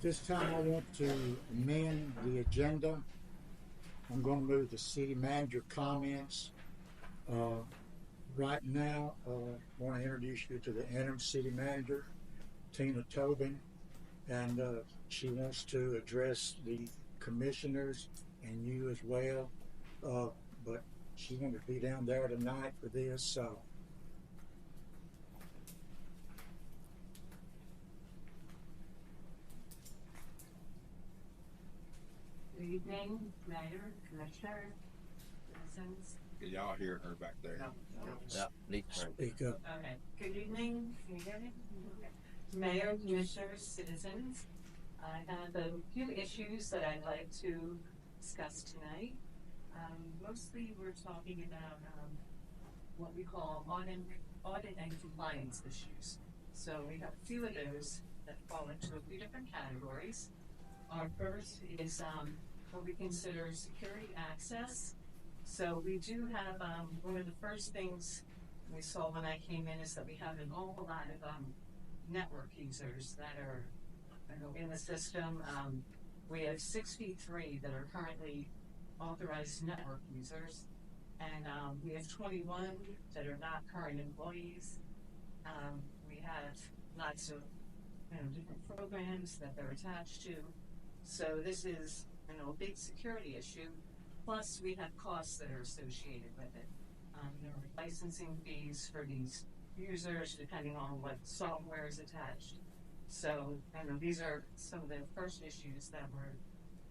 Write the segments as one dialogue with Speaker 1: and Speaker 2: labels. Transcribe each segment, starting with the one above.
Speaker 1: this time I want to amend the agenda. I'm going to move the city manager comments. Uh, right now, I want to introduce you to the interim city manager, Tina Tobin, and she wants to address the commissioners and you as well. Uh, but she's going to be down there tonight for this. So,
Speaker 2: Good evening, Mayor, Commissioner, citizens.
Speaker 3: Can y'all hear her back there?
Speaker 2: No.
Speaker 4: Yeah, need to
Speaker 1: speak up.
Speaker 2: Okay, good evening, can you hear me? Okay. Mayor, Commissioners, citizens, I have a few issues that I'd like to discuss tonight. Mostly we're talking about what we call audit and compliance issues. So we have a few of those that fall into a few different categories. Our first is what we consider security access. So we do have one of the first things we saw when I came in is that we have an awful lot of network users that are in the system. We have 63 that are currently authorized network users, and we have 21 that are not current employees. We have lots of different programs that they're attached to. So this is a big security issue. Plus, we have costs that are associated with it. There are licensing fees for these users depending on what software is attached. So, these are some of the first issues that we're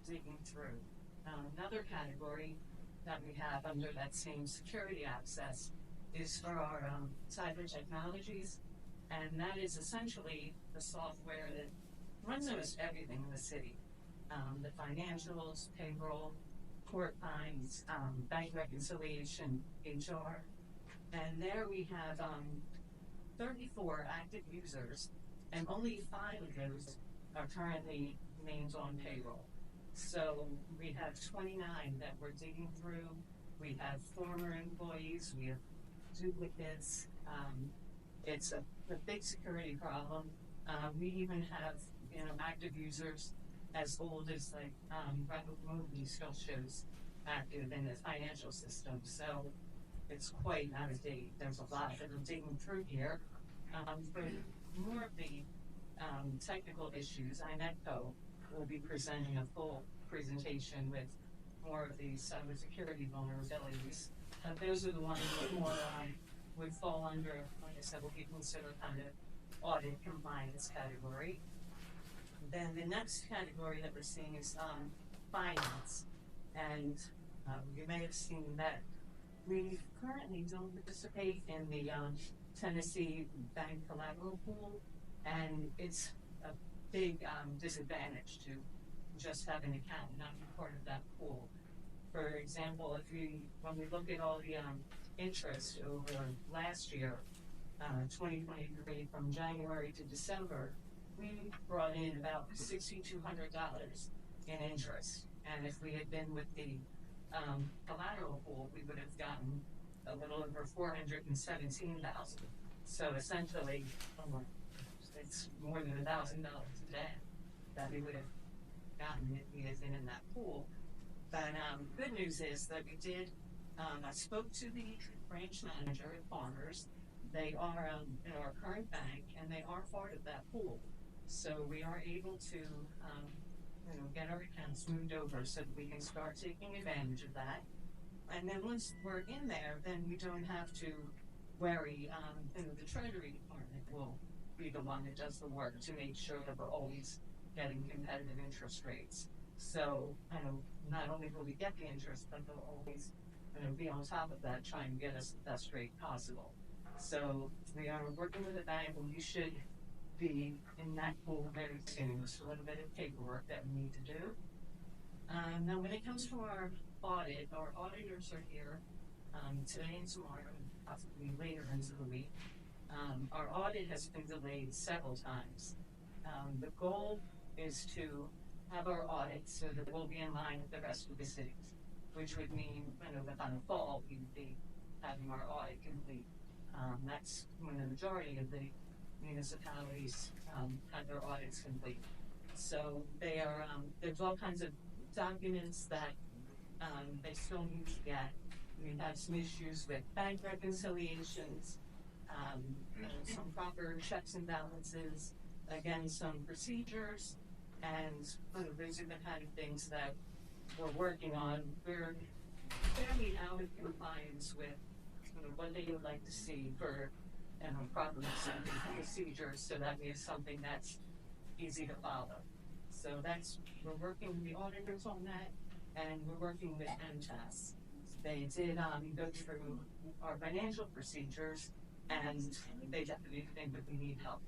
Speaker 2: digging through. Another category that we have under that same security access is for our cyber technologies, and that is essentially the software that runs almost everything in the city. The financials, payroll, court fines, bank reconciliation, HR. And there we have 34 active users, and only 5 of those are currently named on payroll. So we have 29 that we're digging through. We have former employees, we have duplicates. It's a big security problem. We even have active users as old as Rapid Movie still shows active in the financial system. So it's quite out of date. There's a lot that we're digging through here. For more of the technical issues, INETCO will be presenting a full presentation with more of the cybersecurity vulnerabilities. Those are the ones that more would fall under, like I said, what we consider kind of audit compliance category. Then the next category that we're seeing is finance, and you may have seen that we currently don't participate in the Tennessee Bank Collateral Pool, and it's a big disadvantage to just have an account and not be part of that pool. For example, when we look at all the interest over last year, 2023, from January to December, we brought in about $6,200 in interest. And if we had been with the collateral pool, we would have gotten a little over $417,000. So essentially, it's more than $1,000 a day that we would have gotten if we had been in that pool. But good news is that we did. I spoke to the branch manager at Farmers. They are our current bank, and they are part of that pool. So we are able to, get our accounts moved over so that we can start taking advantage of that. And then once we're in there, then we don't have to worry. The Treasury Department will be the one that does the work to make sure that we're always getting competitive interest rates. So, not only will we get the interest, but they'll always, be on top of that, trying to get us the best rate possible. So we are working with the bank, and we should be in that pool very soon. There's a little bit of paperwork that we need to do. Now, when it comes to our audit, our auditors are here today and tomorrow, and possibly later into the week. Our audit has been delayed several times. The goal is to have our audit so that we'll be in line with the rest of the cities, which would mean, that by the fall we would be having our audit complete. That's when the majority of the municipalities have their audits complete. So they are, there's all kinds of documents that they still need to get. We have some issues with bank reconciliations, some proper checks and balances, again, some procedures, and those are the kind of things that we're working on. We're fairly out of compliance with what they would like to see for proper procedures, so that is something that's easy to follow. So we're working with the auditors on that, and we're working with MTS. They did go through our financial procedures, and they definitely think that we need help.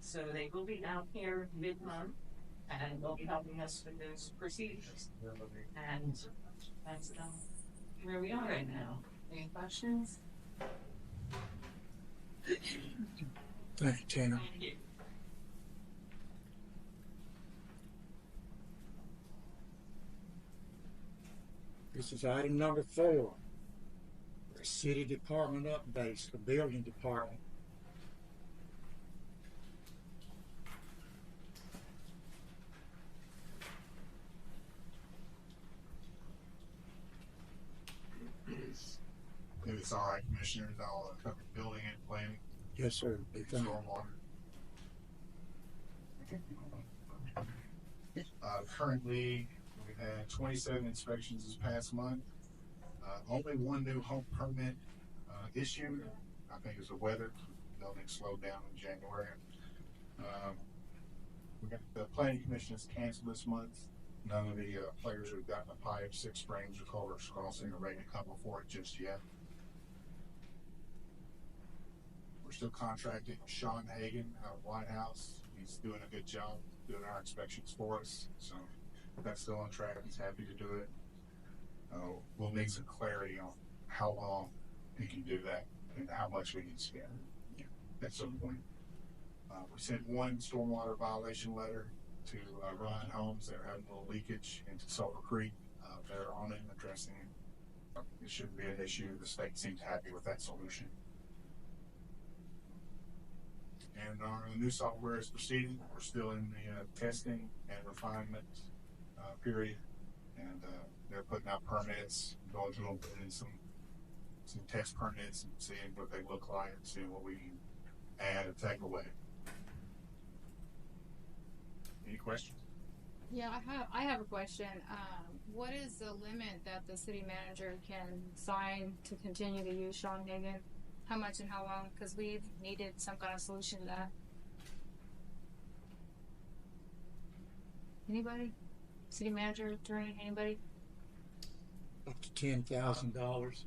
Speaker 2: So they will be out here mid-month, and they'll be helping us with those procedures. And that's where we are right now. Any questions?
Speaker 1: Thank you, Tina.
Speaker 2: Thank you.
Speaker 1: This is item number 4. The city department updates, the building department.
Speaker 3: If it's all right, Commissioners, I'll cover building and planning,
Speaker 1: Yes, sir. Be fine.
Speaker 3: stormwater. Currently, we've had 27 inspections this past month. Only one new home permit issued. I think it's the weather. Building slowed down in January. We got the planning commission is canceled this month. None of the players who've gotten a pipe, 6 Springs, or Culver's Crossing are ready to come before it just yet. We're still contracting Sean Hagan out of White House. He's doing a good job doing our inspections for us. So that's still on track. He's happy to do it. We'll need some clarity on how long he can do that and how much we need to spend at some point. We sent one stormwater violation letter to Ryan Homes. They're having a little leakage into Sulphur Creek. They're on it and addressing it. It shouldn't be an issue. The state seems happy with that solution. And our new software is proceeding. We're still in the testing and refinement period. And they're putting out permits, going through some test permits and seeing what they look like and seeing what we can add and take away. Any questions?
Speaker 4: Yeah, I have a question. What is the limit that the city manager can sign to continue to use Sean Hagan? How much and how long? Because we've needed some kind of solution to that. Anybody? City manager, attorney, anybody?
Speaker 1: Up to $10,000.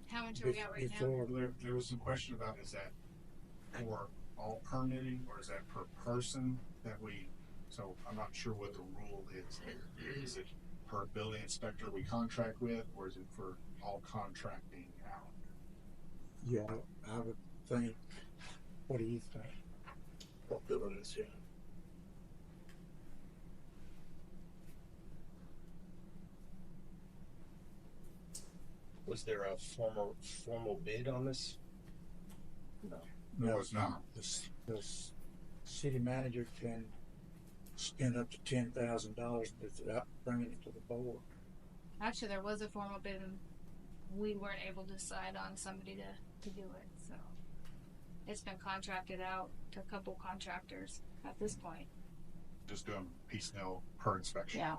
Speaker 4: How much are we at right now?
Speaker 1: Before
Speaker 3: There was some question about, is that for all permitting or is that per person that we, so I'm not sure what the rule is there. Is it per building inspector we contract with, or is it for all contracting out?
Speaker 1: Yeah, I would think. What do you think?
Speaker 5: What building is here? Was there a formal bid on this? No.
Speaker 3: No, it's not.
Speaker 1: The city manager can spend up to $10,000 without bringing it to the board.
Speaker 4: Actually, there was a formal bid and we weren't able to decide on somebody to do it. So it's been contracted out to a couple contractors at this point.
Speaker 3: Just doing piecemeal per inspection.
Speaker 4: Yeah.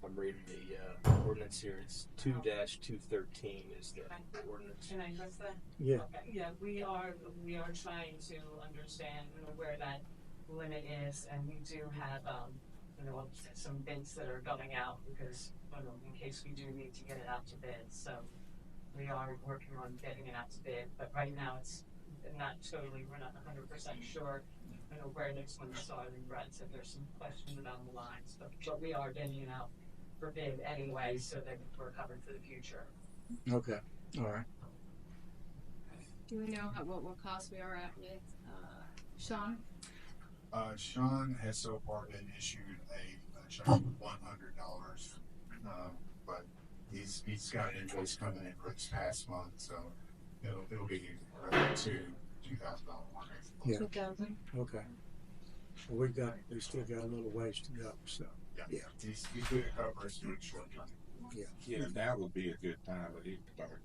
Speaker 5: I'm reading the ordinance here. It's 2-213 is the ordinance.
Speaker 2: Can I address that?
Speaker 1: Yeah.
Speaker 2: Okay. Yeah, we are trying to understand where that limit is, and we do have some bids that are going out because in case we do need to get it out to bid. So we are working on getting it out to bid, but right now it's not totally. We're not 100% sure. Where next one saw the ruts, if there's some questions about the lines, but we are getting it out for bid anyway, so that we're covered for the future.
Speaker 1: Okay. All right.
Speaker 4: Do we know what cost we are at with Sean?
Speaker 3: Sean has so far been issued a check of $100, but he's got an invoice coming in for this past month, so it'll be to $2,000.
Speaker 1: Yeah.
Speaker 4: 2,000.
Speaker 1: Okay. Well, we still got a little ways to go, so. Yeah.
Speaker 3: He's doing a cover us doing short term.
Speaker 6: Yeah, that would be a good time, but he'd start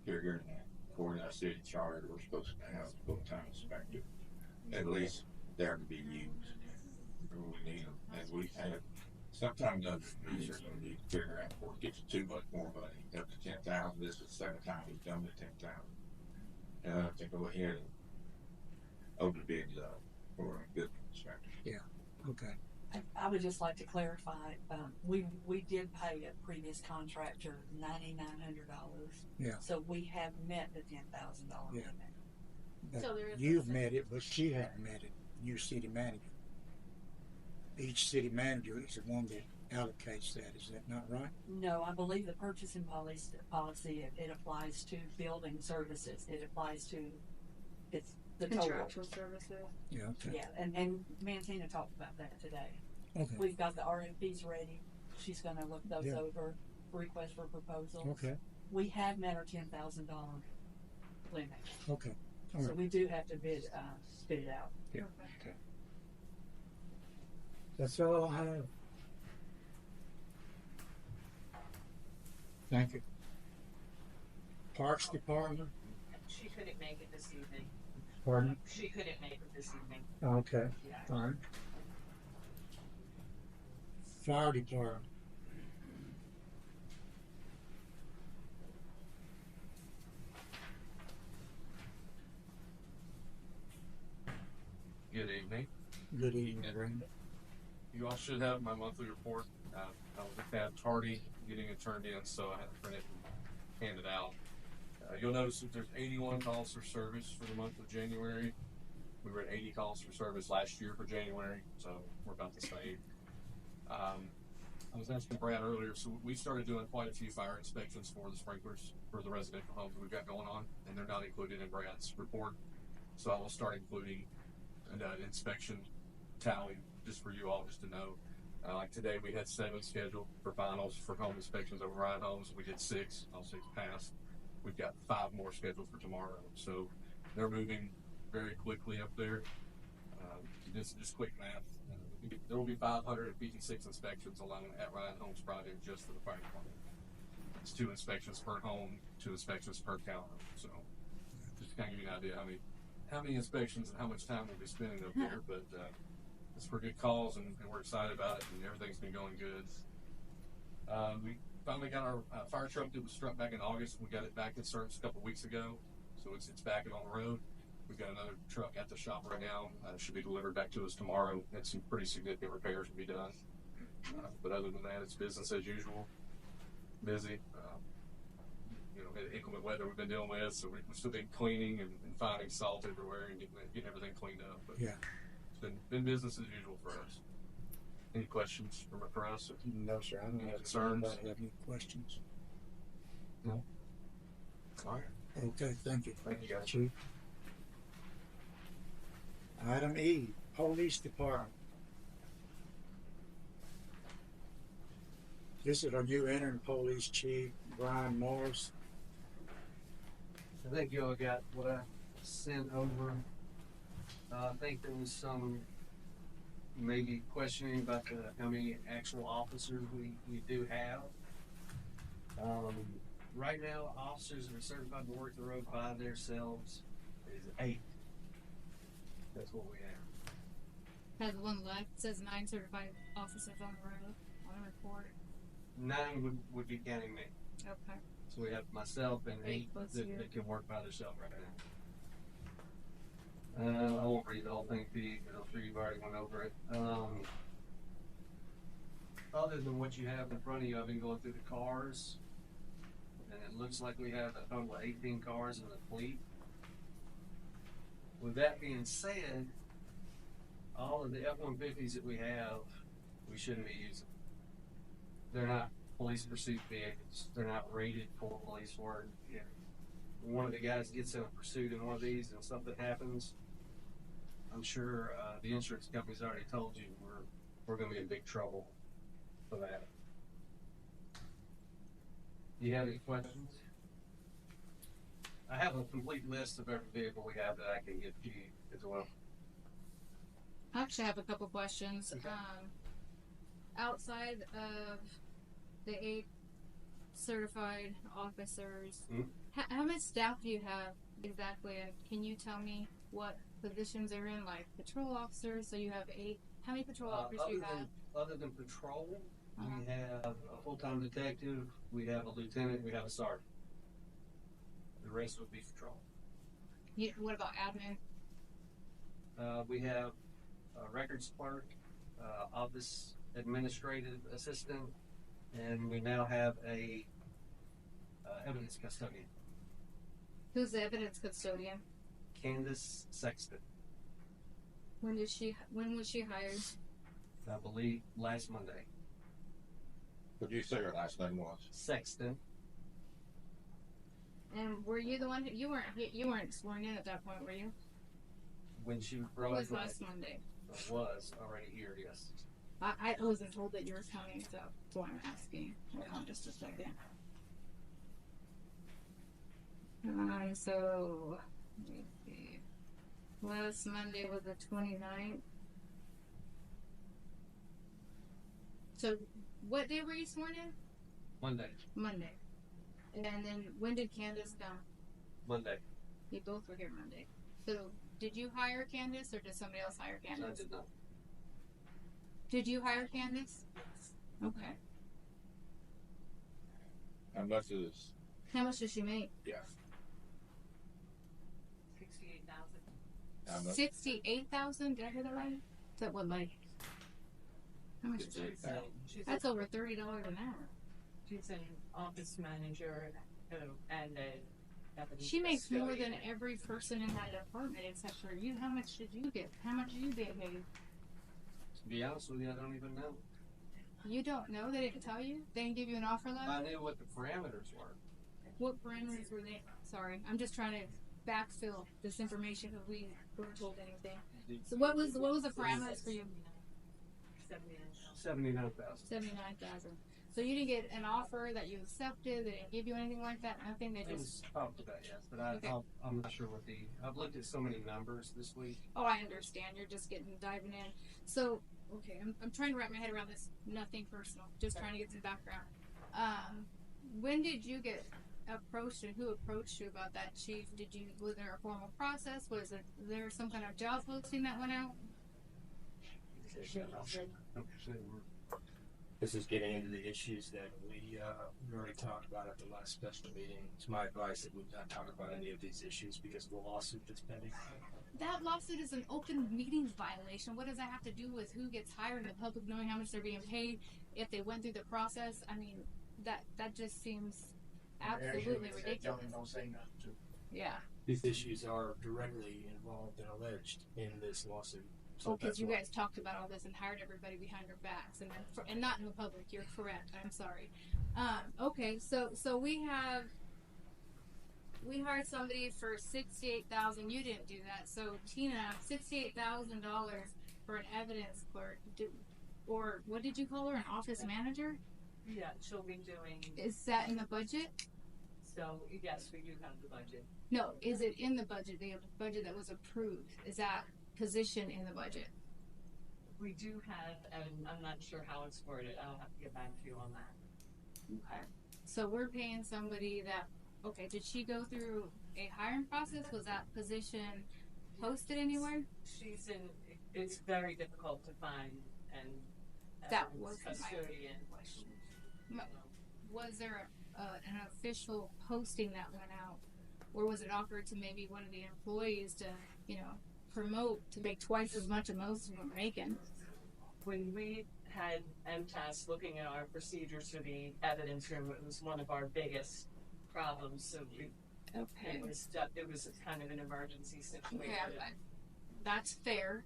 Speaker 6: figuring that according to the city charter, we're supposed to have a full-time inspector, at least there to be used. We need them, and we have, sometimes other fees are gonna need to figure out before it gets too much more money, up to 10,000, this is the second time we've done the 10,000. To go ahead and open bids up for a good inspector.
Speaker 1: Okay.
Speaker 7: I would just like to clarify, we did pay a previous contractor $9,900.
Speaker 1: Yeah.
Speaker 7: So we have met the $10,000
Speaker 1: Yeah.
Speaker 7: limit.
Speaker 1: But
Speaker 4: So there is
Speaker 1: you've
Speaker 4: a-
Speaker 1: met it, but she hadn't met it, you city manager. Each city manager is the one that allocates that, is that not right?
Speaker 7: No, I believe the purchasing policy, it applies to building services. It applies to, it's the total.
Speaker 4: Contractual services.
Speaker 1: Yeah, okay.
Speaker 7: Yeah, and Mantina talked about that today.
Speaker 1: Okay.
Speaker 7: We've got the RFPs ready. She's gonna look those
Speaker 1: Yeah.
Speaker 7: over, request for proposals.
Speaker 1: Okay.
Speaker 7: We have met our $10,000 limit.
Speaker 1: Okay. All
Speaker 7: So
Speaker 1: right.
Speaker 7: we do have to bid it out.
Speaker 1: Yeah. Okay. That's all I have. Thank you. Parks Department,
Speaker 2: She couldn't make it this evening.
Speaker 1: pardon?
Speaker 2: She couldn't make it this evening.
Speaker 1: Okay,
Speaker 2: Yeah.
Speaker 1: all right. Fire Department,
Speaker 8: Good evening.
Speaker 1: good evening, Brenda.
Speaker 8: You all should have my monthly report. I was a tad tardy getting it turned in, so I had to print it and hand it out. You'll notice that there's 81 calls for service for the month of January. We were at 80 calls for service last year for January, so we're about the same. I was asking Brad earlier, so we started doing quite a few fire inspections for the sprinklers for the residential homes we've got going on, and they're not included in Brad's report. So I will start including an inspection tally just for you all just to know. Like today we had 7 scheduled for finals for home inspections over Ryan Homes. We did 6, all 6 passed. We've got 5 more scheduled for tomorrow. So they're moving very quickly up there. Just quick math. There will be 556 inspections alone at Ryan Homes project just for the fire department. It's 2 inspections per home, 2 inspections per counter. So just to kind of give you an idea how many inspections and how much time we'll be spending up there. But it's for good calls, and we're excited about it, and everything's been going good. We finally got our fire truck that was struck back in August. We got it back in service a couple weeks ago, so it's back and on the road. We've got another truck at the shop right now. It should be delivered back to us tomorrow. And some pretty significant repairs will be done. But other than that, it's business as usual. Busy. Inclement weather we've been dealing with, so we've still been cleaning and finding salt everywhere and getting everything cleaned up. But
Speaker 1: Yeah.
Speaker 8: it's been business as usual for us. Any questions for us?
Speaker 1: No, sir, I don't
Speaker 8: Any
Speaker 1: have,
Speaker 8: concerns?
Speaker 1: anybody have any questions?
Speaker 8: No. All right.
Speaker 1: Okay, thank you.
Speaker 8: Thank you, guys.
Speaker 1: Chief. Item E, Police Department. This is our new interim police chief, Brian Morris.
Speaker 9: I think y'all got what I sent over. I think there was some maybe questioning about how many actual officers we do have. Right now, officers that are certified to work the road by themselves is 8. That's what we have.
Speaker 4: Has one left. It says 9 certified officers on the road on the report.
Speaker 9: 9 would be counting me.
Speaker 4: Okay.
Speaker 9: So we have myself and 8
Speaker 4: plus
Speaker 9: that,
Speaker 4: you.
Speaker 9: that can work by themselves right now. I won't read the whole thing to you because I'm sure you've already went over it. Other than what you have in front of you, I've been going through the cars, and it looks like we have a total of 18 cars in the fleet. With that being said, all of the F-150s that we have, we shouldn't be using. They're not police pursuit vehicles. They're not rated for police work. Yeah. One of the guys gets in a pursuit in one of these and something happens, I'm sure the insurance company's already told you we're going to be in big trouble for that. Do you have any questions? I have a complete list of every vehicle we have that I can give to you as well.
Speaker 4: I actually have a couple questions.
Speaker 9: Okay.
Speaker 4: Outside of the 8 certified officers, how much staff do you have exactly? And can you tell me what positions they're in, like patrol officers? So you have 8. How many patrol officers do you have?
Speaker 9: Other than patrol, we have a full-time detective, we have a lieutenant, we have a sergeant. The rest would be patrol.
Speaker 4: What about admin?
Speaker 9: We have a records clerk, office administrative assistant, and we now have a evidence custodian,
Speaker 4: Who's the evidence custodian?
Speaker 9: Candace Sexton.
Speaker 4: When was she hired?
Speaker 9: I believe last Monday.
Speaker 6: What did you say her last name was?
Speaker 9: Sexton.
Speaker 4: And were you the one who you weren't sworn in at that point, were you?
Speaker 9: When she
Speaker 4: It was last Monday.
Speaker 9: was already here, yes.
Speaker 4: I wasn't told that you were coming, so that's why I'm asking. Hold on just a second. So let me see. Last Monday was the 29th. So what day were you sworn in?
Speaker 9: Monday.
Speaker 4: Monday. And then when did Candace come?
Speaker 9: Monday.
Speaker 4: You both were here Monday. So did you hire Candace or did somebody else hire
Speaker 9: I
Speaker 4: Candace?
Speaker 9: did not.
Speaker 4: Did you hire Candace? Okay.
Speaker 6: How much is this?
Speaker 4: How much does she make?
Speaker 6: Yeah.
Speaker 2: 68,000.
Speaker 6: How much?
Speaker 4: 68,000? Did I hear that right? Is that what, like? How much is that?
Speaker 6: 68,000.
Speaker 4: That's over $30 an hour.
Speaker 2: She's an office manager and a evidence
Speaker 4: She makes more than
Speaker 2: custodian.
Speaker 4: every person in that department except for you. How much did you get? How much did you get paid?
Speaker 9: To be honest with you, I don't even know.
Speaker 4: You don't know? They didn't tell you? They didn't give you an offer letter?
Speaker 9: I knew what the parameters were.
Speaker 4: What parameters were they? Sorry, I'm just trying to backfill this information because we weren't told anything. So what was the parameters for you?
Speaker 9: 79,000.
Speaker 4: 79,000. So you didn't get an offer that you accepted. They didn't give you anything like that. Nothing. They
Speaker 9: It
Speaker 4: just.
Speaker 9: was talked about, yes, but
Speaker 4: Okay.
Speaker 9: I'm not sure what I've looked at so many numbers this week.
Speaker 4: Oh, I understand. You're just diving in. So okay, I'm trying to wrap my head around this. Nothing personal. Just trying to get some background. When did you get approached and who approached you about that, Chief? Was there a formal process? Was there some kind of job posting that went out?
Speaker 5: This is getting into the issues that we already talked about at the last special meeting. It's my advice that we not talk about any of these issues because of the lawsuit that's pending.
Speaker 4: That lawsuit is an open meetings violation. What does that have to do with who gets hired and the public knowing how much they're being paid if they went through the process? I mean, that just seems absolutely ridiculous.
Speaker 1: Don't say nothing to.
Speaker 4: Yeah.
Speaker 5: These issues are directly involved and alleged in this lawsuit. So
Speaker 4: Because
Speaker 5: that's
Speaker 4: you
Speaker 5: why.
Speaker 4: guys talked about all this and hired everybody behind your backs, and not in the public. You're correct. I'm sorry. Okay, so we hired somebody for $68,000. You didn't do that. So Tina, $68,000 for an evidence clerk, or what did you call her? An office manager?
Speaker 2: Yeah, she'll be doing.
Speaker 4: Is that in the budget?
Speaker 2: So yes, we do have the budget.
Speaker 4: No, is it in the budget? The budget that was approved, is that position in the budget?
Speaker 2: We do have, and I'm not sure how it's worded. I'll have to get back to you on that.
Speaker 4: Okay. So we're paying somebody that. Okay, did she go through a hiring process? Was that position posted anywhere?
Speaker 2: She's in. It's very difficult to find, and
Speaker 4: That
Speaker 2: was
Speaker 4: wasn't my
Speaker 2: custodian.
Speaker 4: Was there an official posting that went out, or was it offered to maybe one of the employees to, promote to make twice as much as most of them are making?
Speaker 2: When we had MTAS looking at our procedures for the evidence room, it was one of our biggest problems. So
Speaker 4: Okay.
Speaker 2: it was kind of an emergency situation.
Speaker 4: Okay, that's fair.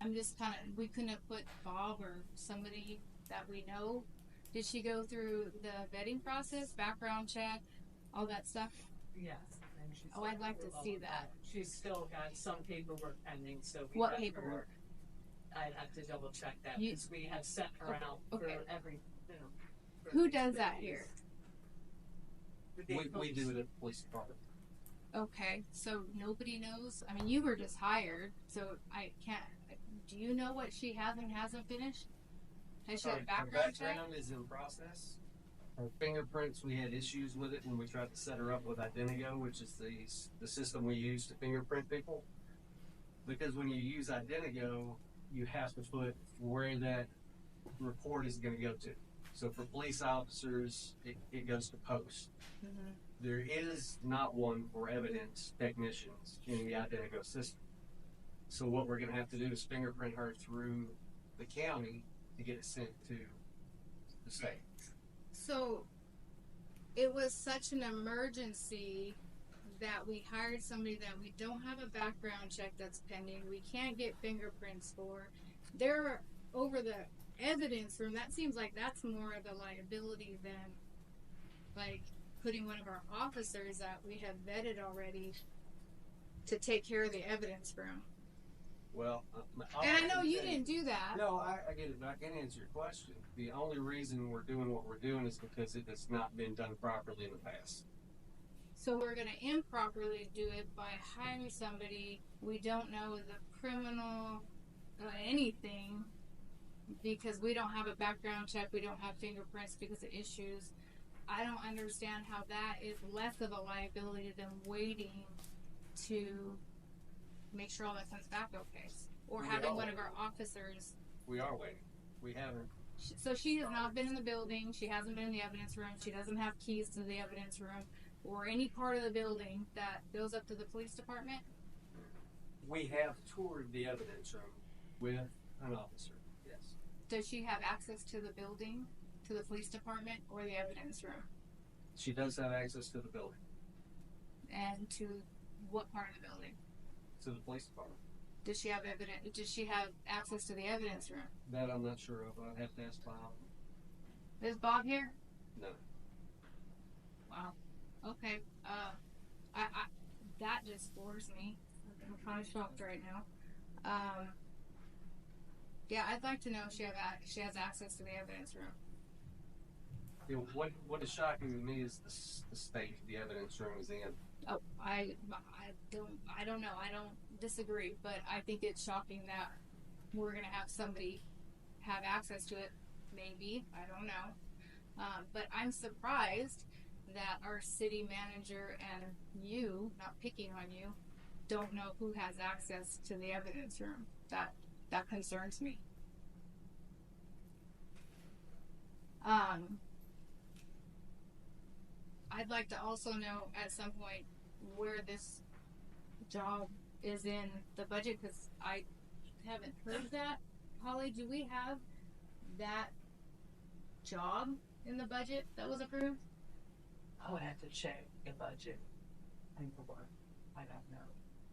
Speaker 4: I'm just we couldn't have put Bob or somebody that we know. Did she go through the vetting process, background check, all that stuff?
Speaker 2: Yes. And she's
Speaker 4: Oh, I'd like to
Speaker 2: still
Speaker 4: see that.
Speaker 2: She's still got some paperwork pending. So
Speaker 4: What
Speaker 2: got her-
Speaker 4: paperwork?
Speaker 2: I'd have to double check that
Speaker 4: You-
Speaker 2: because we have sent her
Speaker 4: Okay,
Speaker 2: out
Speaker 4: okay.
Speaker 2: for every. For
Speaker 4: Who
Speaker 2: these
Speaker 4: does that
Speaker 2: things.
Speaker 4: here?
Speaker 9: We do it at the police department.
Speaker 4: Okay, so nobody knows. I mean, you were just hired, so I can't. Do you know what she has and hasn't finished? Has she had a
Speaker 9: Her
Speaker 4: background check?
Speaker 9: background is in process. Her fingerprints, we had issues with it when we tried to set her up with Identigo, which is the system we use to fingerprint people. Because when you use Identigo, you have to put where that report is going to go to. So for police officers, it goes to post.
Speaker 4: Mm-hmm.
Speaker 9: There is not one for evidence technicians in the Identigo system. So what we're going to have to do is fingerprint her through the county to get it sent to the state.
Speaker 4: So it was such an emergency that we hired somebody that we don't have a background check that's pending. We can't get fingerprints for. They're over the evidence room. That seems like that's more of a liability than like putting one of our officers that we have vetted already to take care of the evidence room.
Speaker 9: Well,
Speaker 4: And I know you didn't do that.
Speaker 9: No, I get it. But I can answer your question. The only reason we're doing what we're doing is because it has not been done properly in the past.
Speaker 4: So we're going to improperly do it by hiring somebody we don't know the criminal anything because we don't have a background check, we don't have fingerprints because of issues. I don't understand how that is less of a liability than waiting to make sure all that comes back okay. Or
Speaker 9: We
Speaker 4: having
Speaker 9: are
Speaker 4: one of our officers.
Speaker 9: We are waiting. We haven't.
Speaker 4: So she has not been in the building, she hasn't been in the evidence room, she doesn't have keys to the evidence room or any part of the building that goes up to the police department.
Speaker 9: We have toured the evidence room with an officer. Yes.
Speaker 4: Does she have access to the building, to the police department, or the evidence room?
Speaker 9: She does have access to the building,
Speaker 4: And to what part of the building?
Speaker 9: to the police department.
Speaker 4: Does she have Does she have access to the evidence room?
Speaker 9: That I'm not sure of. I'd have to ask Bob.
Speaker 4: Is Bob here?
Speaker 9: No.
Speaker 4: Wow. Okay. I that just floors me. I'm kind of shocked right now. Yeah, I'd like to know if she has access to the evidence room.
Speaker 9: You know, what is shocking to me is the state the evidence room is in.
Speaker 4: Oh, I don't know. I don't disagree, but I think it's shocking that we're gonna have somebody have access to it. Maybe, I don't know. But I'm surprised that our city manager and you, not picking on you, don't know who has access to the evidence room. That concerns me. I'd like to also know at some point where this job is in the budget because I haven't heard that. Holly, do we have that job in the budget that was approved?
Speaker 7: I would have to check the budget. I don't know.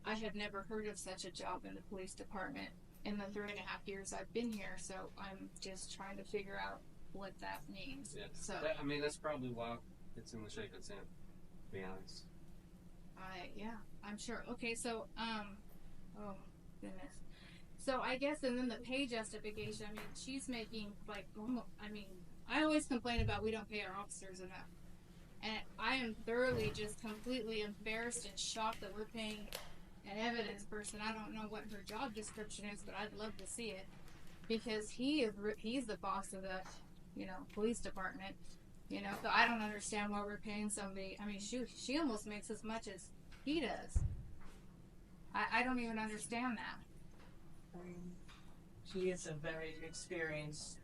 Speaker 4: I have never heard of such a job in the police department in the 3.5 years I've been here, so I'm just trying to figure out what that means.
Speaker 9: Yeah.
Speaker 4: So
Speaker 9: That's probably why it's in the shape it's in, to be honest.
Speaker 4: yeah, I'm sure. Okay, so oh goodness. So I guess and then the pay justification, I mean, she's making like I always complain about we don't pay our officers enough. And I am thoroughly just completely embarrassed and shocked that we're paying an evidence person. I don't know what her job description is, but I'd love to see it because he's the boss of the, police department, so I don't understand why we're paying somebody. I mean, she almost makes as much as he does. I don't even understand that.
Speaker 7: She is a very experienced,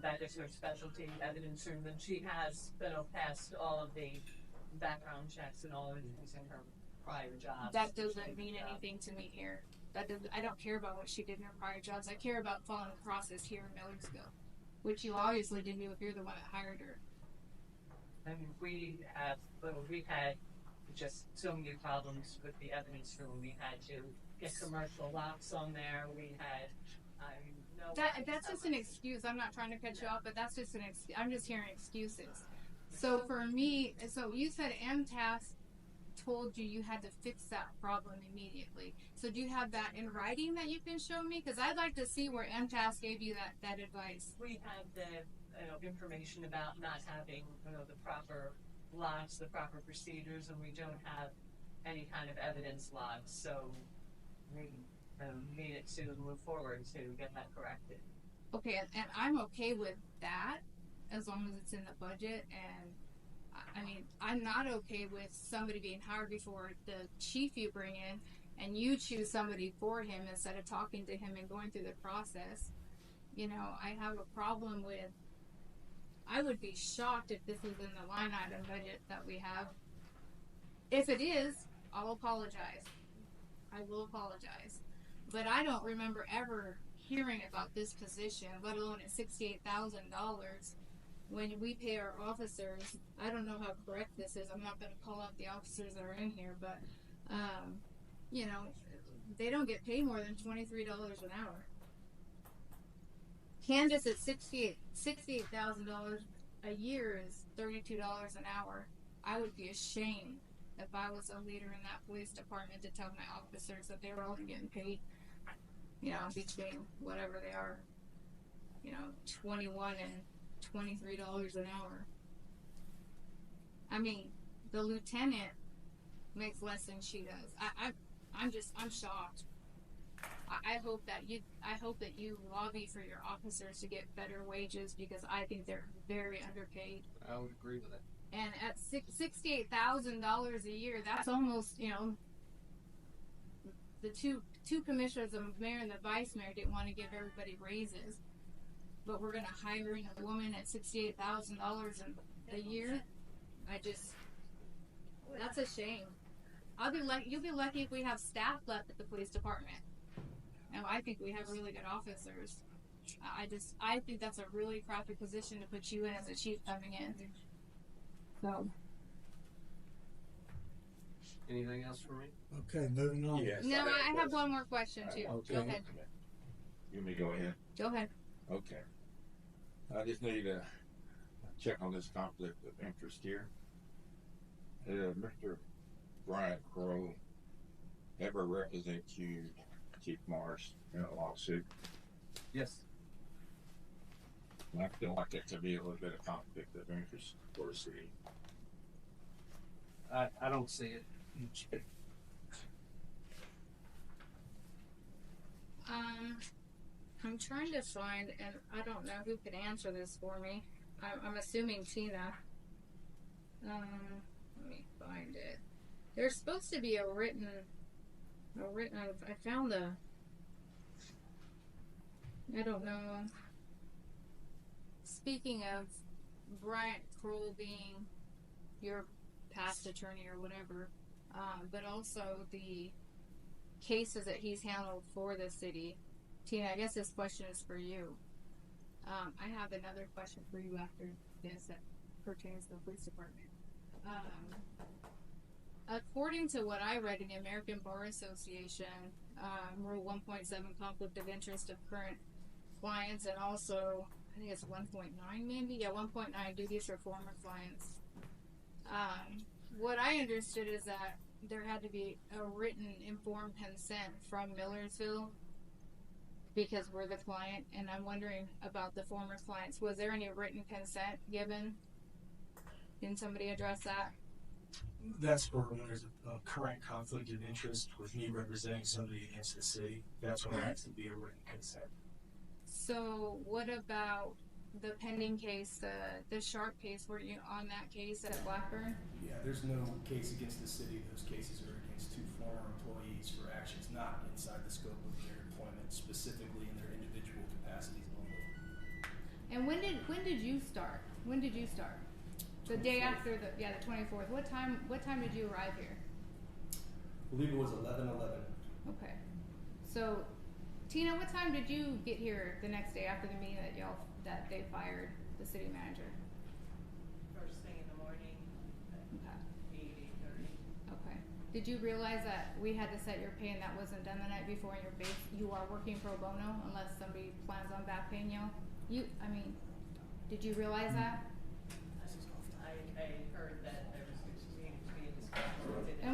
Speaker 7: that is her specialty, evidence room, and she has passed all of the background checks and all of the things in her prior jobs.
Speaker 4: That doesn't mean anything to me here. I don't care about what she did in her prior jobs. I care about following the process here in Millersville, which you obviously didn't do if you're the one that hired her.
Speaker 7: I mean, we had just so many problems with the evidence room. We had to get commercial locks on there. We had,
Speaker 4: That's just an excuse. I'm not trying to cut you off, but that's just an excuse. I'm just hearing excuses. So for me, you said MTAS told you had to fix that problem immediately. So do you have that in writing that you can show me? Because I'd like to see where MTAS gave you that advice.
Speaker 7: We have the information about not having the proper logs, the proper procedures, and we don't have any kind of evidence logs, so we needed to move forward to get that corrected.
Speaker 4: Okay, and I'm okay with that as long as it's in the budget. And I mean, I'm not okay with somebody being hired before the chief you bring in, and you choose somebody for him instead of talking to him and going through the process. You know, I have a problem with. I would be shocked if this is in the line item budget that we have. If it is, I'll apologize. I will apologize. But I don't remember ever hearing about this position, let alone at $68,000 when we pay our officers. I don't know how correct this is. I'm not going to call out the officers that are in here, but you know, they don't get paid more than $23 an hour. Candace at $68,000 a year is $32 an hour. I would be ashamed if I was a leader in that police department to tell my officers that they were only getting paid, you know, between whatever they are, you know, $21 and $23 an hour. I mean, the lieutenant makes less than she does. I'm shocked. I hope that you lobby for your officers to get better wages, because I think they're very underpaid.
Speaker 9: I would agree with that.
Speaker 4: And at $68,000 a year, that's almost, you know, the two commissioners, the mayor and the vice mayor, didn't want to give everybody raises, but we're going to hire a woman at $68,000 a year. That's a shame. You'll be lucky if we have staff left at the police department. Now, I think we have really good officers. I think that's a really crappy position to put you in as a chief coming in. So.
Speaker 9: Anything else for me?
Speaker 1: Okay, moving on.
Speaker 6: Yes.
Speaker 4: No, I have one more question too.
Speaker 6: Okay.
Speaker 4: Go ahead.
Speaker 6: You may go ahead.
Speaker 4: Go ahead.
Speaker 6: Okay. I just need to check on this conflict of interest here. Mr. Brian Crow ever represent you, Chief Morris, in a lawsuit?
Speaker 9: Yes.
Speaker 6: I feel like it could be a little bit of conflict of interest for the city.
Speaker 9: I don't see it.
Speaker 4: I'm trying to find, and I don't know who could answer this for me. I'm assuming Tina. Let me find it. There's supposed to be a written. I found I don't know. Speaking of Bryant Kroll being your past attorney or whatever, but also the cases that he's handled for the city. Tina, I guess this question is for you. I have another question for you after this that pertains to the police department. According to what I read in the American Bar Association, Rule 1.7, conflict of interest of current clients, and also, I think it's 1.9 maybe? Yeah, 1.9, duties for former clients. What I understood is that there had to be a written informed consent from Millersville because we're the client, and I'm wondering about the former clients. Was there any written consent given? Can somebody address that?
Speaker 10: That's for when there's a current conflict of interest with me representing somebody against the city. That's when there has to be a written consent.
Speaker 4: So what about the pending case, the Sharp case? Were you on that case at Blackburn?
Speaker 10: Yeah, there's no case against the city. Those cases are against two former employees for actions not inside the scope of their employment, specifically in their individual capacities only.
Speaker 4: And when did you start? When did you start? The 24th. Day after the 24th. What time did you arrive here?
Speaker 10: I believe it was 11:11.
Speaker 4: Okay. So, Tina, what time did you get here the next day after the meeting that they fired the city manager?
Speaker 7: First thing in the morning,
Speaker 4: Okay.
Speaker 7: 8:30.
Speaker 4: Okay. Did you realize that we had to set your pay and that wasn't done the night before in your base? You are working pro bono unless somebody plans on back paying you? Did you realize that?
Speaker 7: I heard that there was needed to be a discussion.
Speaker 4: And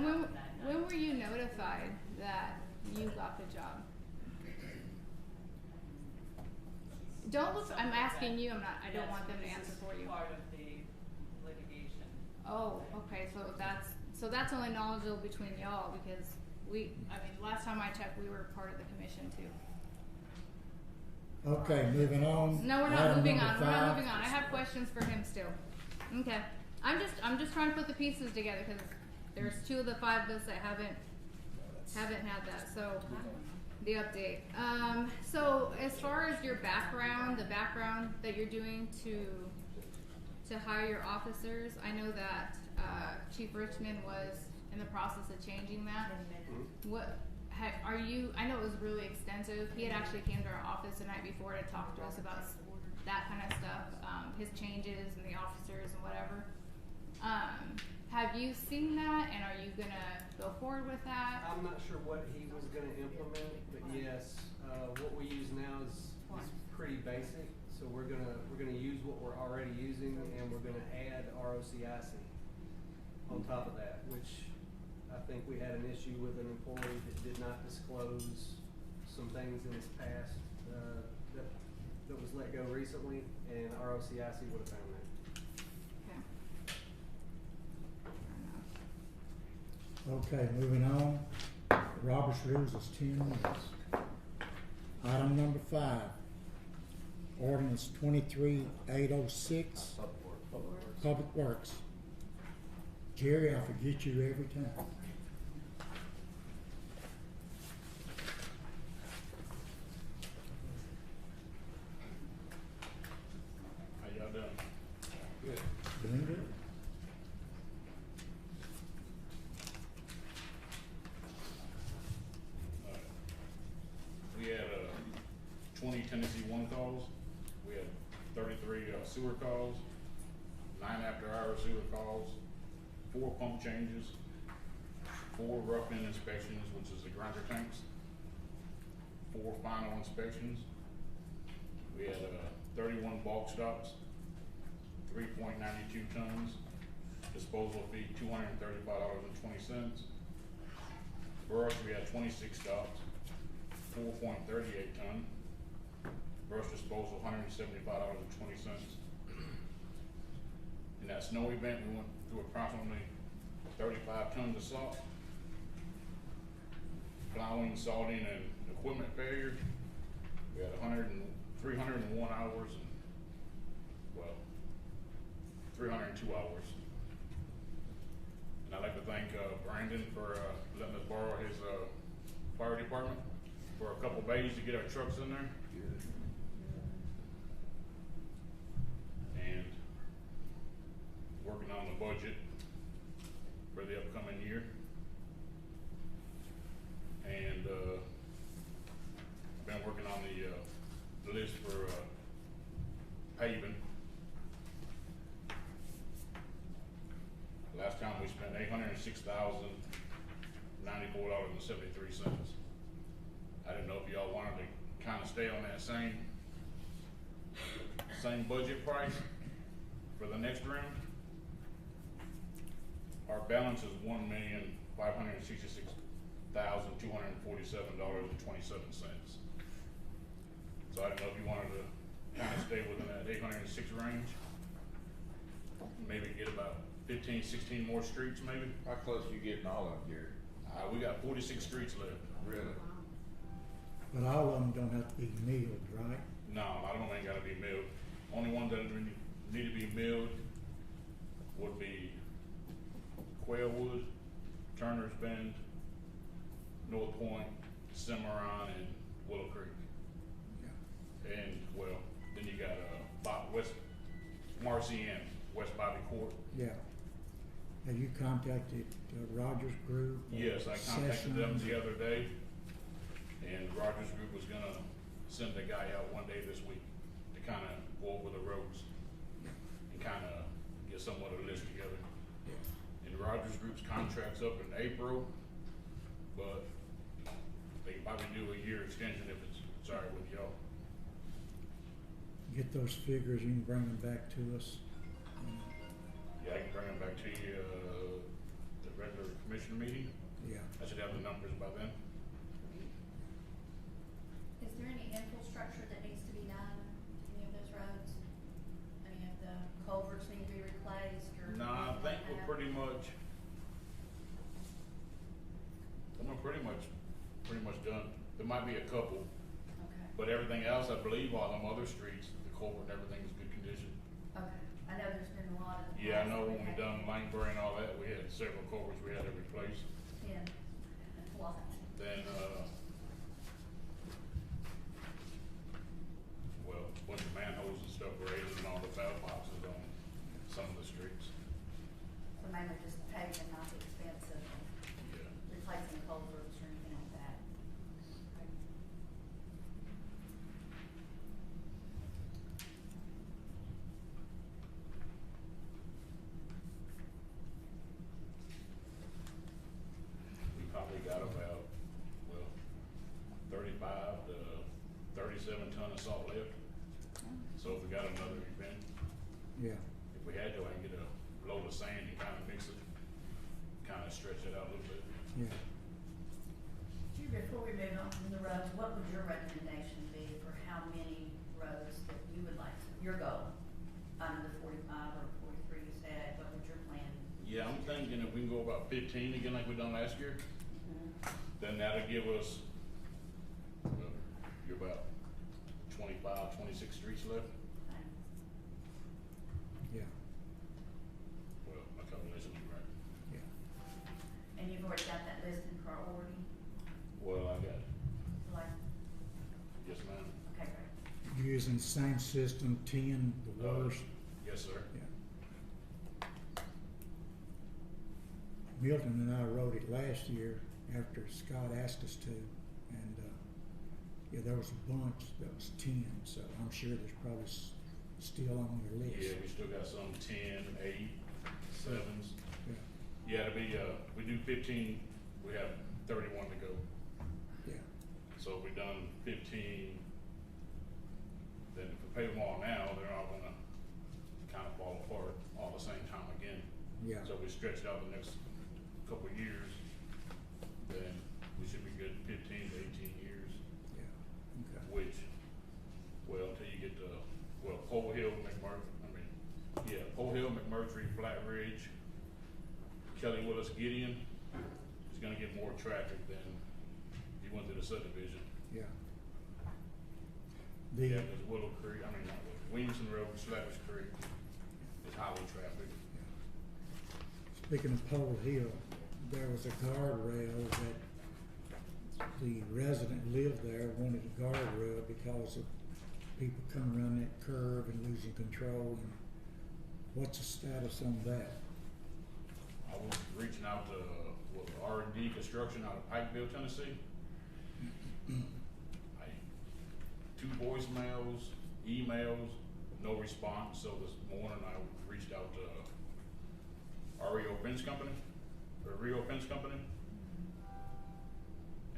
Speaker 4: when were you notified that you got the job? Don't look. I'm asking you. I don't want them to answer for you.
Speaker 7: Part of the litigation.
Speaker 4: Oh, okay, so that's only knowledgeable between y'all, because last time I checked, we were part of the commission too.
Speaker 1: Okay, moving on.
Speaker 4: No, we're not
Speaker 1: Item
Speaker 4: moving
Speaker 1: number
Speaker 4: on, we're not
Speaker 1: 5.
Speaker 4: moving on, I have questions for him still. Okay, I'm just trying to put the pieces together, cause there's 2 of the 5 of us that haven't had that, so, the update. So as far as your background, the background that you're doing to hire your officers, I know that, Chief Richmond was in the process of changing that. I know it was really extensive. He had actually came to our office the night before to talk to us about that kind of stuff, his changes and the officers and whatever. Have you seen that, and are you gonna go forward with that?
Speaker 9: I'm not sure what he was gonna implement, but yes, what we use now is pretty basic. So we're gonna use what we're already using, and we're gonna add ROCIC on top of that, which I think we had an issue with an employee that did not disclose some things in his past that was let go recently, and ROCIC would have found that.
Speaker 1: Okay, moving on. Robert's rules is 10 minutes. Item number 5. Ordinance 23-806. Public Works. Jerry, I forget you every time.
Speaker 11: How y'all doing?
Speaker 6: Good.
Speaker 1: Doing good?
Speaker 11: We had 20 Tennessee 1 calls. We had 33 sewer calls, 9 after-hour sewer calls, 4 pump changes, 4 rough-in inspections, which is the grinder tanks, 4 final inspections. We had 31 bulk stops, 3.92 tons, disposal fee $235.20. Brush, we had 26 stops, 4.38 ton. Brush disposal, $175.20. In that snow event, we went through approximately 35 tons of salt. Plowing, salting, and equipment failure, we had 301 hours and, 302 hours. And I'd like to thank Brandon for letting us borrow his fire department for a couple bays to get our trucks in there. And working on the budget for the upcoming year. And I've been working on the list for paving. Last time we spent $806,094.73. I didn't know if y'all wanted to kind of stay on that same budget price for the next round. Our balance is $1,566,247.27. So I don't know if you wanted to kind of stay within that 806 range. Maybe get about 15, 16 more streets maybe.
Speaker 6: How close you getting all of them, Gary?
Speaker 11: We got 46 streets left.
Speaker 6: Really?
Speaker 1: But all of them don't have to be milled, right?
Speaker 11: No, a lot of them ain't gotta be milled. Only ones that need to be milled would be Quailwood, Turner's Bend, North Point, Cimarron, and Willow Creek.
Speaker 1: Yeah.
Speaker 11: And then you got West Marcy and West Bobby Court.
Speaker 1: Yeah. Have you contacted Rogers Group?
Speaker 11: Yes, I contacted them
Speaker 1: Sessions?
Speaker 11: the other day, and Rogers Group was gonna send a guy out one day this week to kind of go over the roads and kind of get somewhat of a list together. And Rogers Group's contract's up in April, but they can probably do a year extension if it's all right with y'all.
Speaker 1: Get those figures, you can bring them back to us.
Speaker 11: Yeah, I can bring them back to you, the regular commission meeting.
Speaker 1: Yeah.
Speaker 11: I should have the numbers by then.
Speaker 12: Is there any infrastructure that needs to be done to any of those roads? Any of the culverts need to be replaced or?
Speaker 11: Nah, I
Speaker 12: anything
Speaker 11: think
Speaker 12: like
Speaker 11: we're
Speaker 12: that?
Speaker 11: pretty much done. There might be a couple,
Speaker 12: Okay,
Speaker 11: but everything else, I believe all them other streets, the culvert and everything is good condition.
Speaker 12: okay. I know there's been a lot of.
Speaker 11: Yeah, I know
Speaker 12: we
Speaker 11: when we
Speaker 12: had
Speaker 11: done Langbury and all that, we had several culverts we had to replace.
Speaker 12: 10, a lot.
Speaker 11: Then, well, a bunch of manholes and stuff raised and all the valve boxes on some of the streets.
Speaker 12: So mainly just paving, not the expense of
Speaker 11: Yeah.
Speaker 12: replacing culverts or anything like that. Okay.
Speaker 11: We probably got about, well, 35 to 37 ton of salt left. So if we got another event,
Speaker 1: Yeah,
Speaker 11: if we had to, I can get a load of sand and kind of mix it, kind of stretch it out a little bit.
Speaker 1: yeah.
Speaker 12: Drew, before we move on from the roads, what would your recommendation be for how many roads that you would like, your goal? Under the 45 or 43 you said, what would your plan?
Speaker 11: Yeah, I'm thinking if we can go about 15 again like we done last year,
Speaker 12: Mhm.
Speaker 11: then that'll give us, well, you're about 25, 26 streets left.
Speaker 12: Okay.
Speaker 1: Yeah,
Speaker 11: Well, my calculation is right.
Speaker 1: yeah.
Speaker 12: And you've already got that list in priority?
Speaker 11: Well, I got it.
Speaker 12: Like,
Speaker 11: Yes, ma'am.
Speaker 12: okay, great.
Speaker 1: You using the same system, 10, the worst?
Speaker 11: Yes, sir.
Speaker 1: Yeah. Milton and I wrote it last year after Scott asked us to, and, yeah, there was a bunch that was 10, so I'm sure there's probably still on your list.
Speaker 11: Yeah, we still got some 10, 8, 7s.
Speaker 1: Yeah,
Speaker 11: Yeah, it'll be, we do 15, we have 31 to go.
Speaker 1: yeah,
Speaker 11: So if we done 15, then if we pay them all now, they're all gonna kind of fall apart all the same time again.
Speaker 1: yeah,
Speaker 11: So if we stretch it out the next couple of years, then we should be good 15 to 18 years,
Speaker 1: yeah, okay.
Speaker 11: which, well, until you get to, well, Pole Hill, Pole Hill, McMurtry, Flat Ridge, Kelly Willis, Gideon is gonna get more traffic than if you went through the subdivision.
Speaker 1: Yeah.
Speaker 11: Yeah, there's Willow Creek, not Willow, Williamson Road, Slavish Creek is highway traffic.
Speaker 1: Speaking of Pole Hill, there was a guardrail that the resident lived there wanted a guardrail because of people coming around that curve and losing control. And what's the status on that?
Speaker 11: I was reaching out to, R&D Construction out of Pikeville, Tennessee. Two voicemails, emails, no response, so this morning I reached out to REO Fence Company,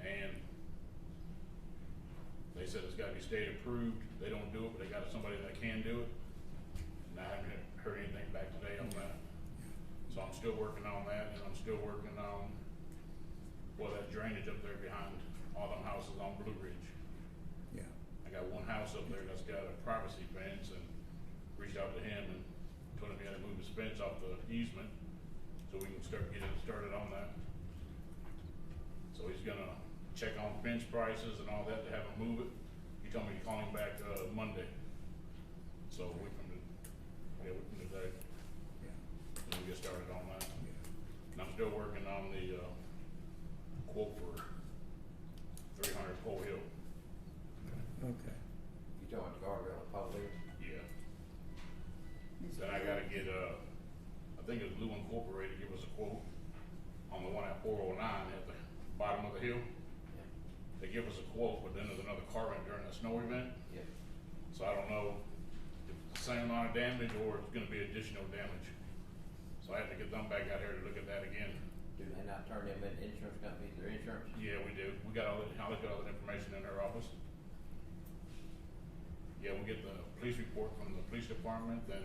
Speaker 11: and they said it's gotta be state approved. They don't do it, but they got somebody that can do it. And I haven't heard anything back today on that. So I'm still working on that, and I'm still working on, well, that drainage up there behind all them houses on Blue Ridge.
Speaker 1: Yeah,
Speaker 11: I got one house up there that's got a privacy fence, and reached out to him and told him he had to move his fence off the easement so we can start getting started on that. So he's gonna check on fence prices and all that to have him move it. He told me to call him back, Monday. So we can do that,
Speaker 1: yeah,
Speaker 11: and we get started on that.
Speaker 1: yeah.
Speaker 11: And I'm still working on the, quote for 300 Pole Hill.
Speaker 1: Okay,
Speaker 13: You talking guardrail at Pole Hill?
Speaker 11: Yeah.
Speaker 12: Mr.
Speaker 11: Then I gotta get, I think it's Blue Incorporated give us a quote on the one at 409 at the bottom of the hill.
Speaker 13: Yeah.
Speaker 11: They give us a quote, but then there's another car wreck during a snow event.
Speaker 13: Yeah.
Speaker 11: So I don't know if it's the same amount of damage or it's gonna be additional damage. So I have to get them back out here to look at that again.
Speaker 13: Do they not turn them in insurance companies, their insurance?
Speaker 11: Yeah, we do. We got all that, I looked at all that information in their office. Yeah, we get the police report from the police department, then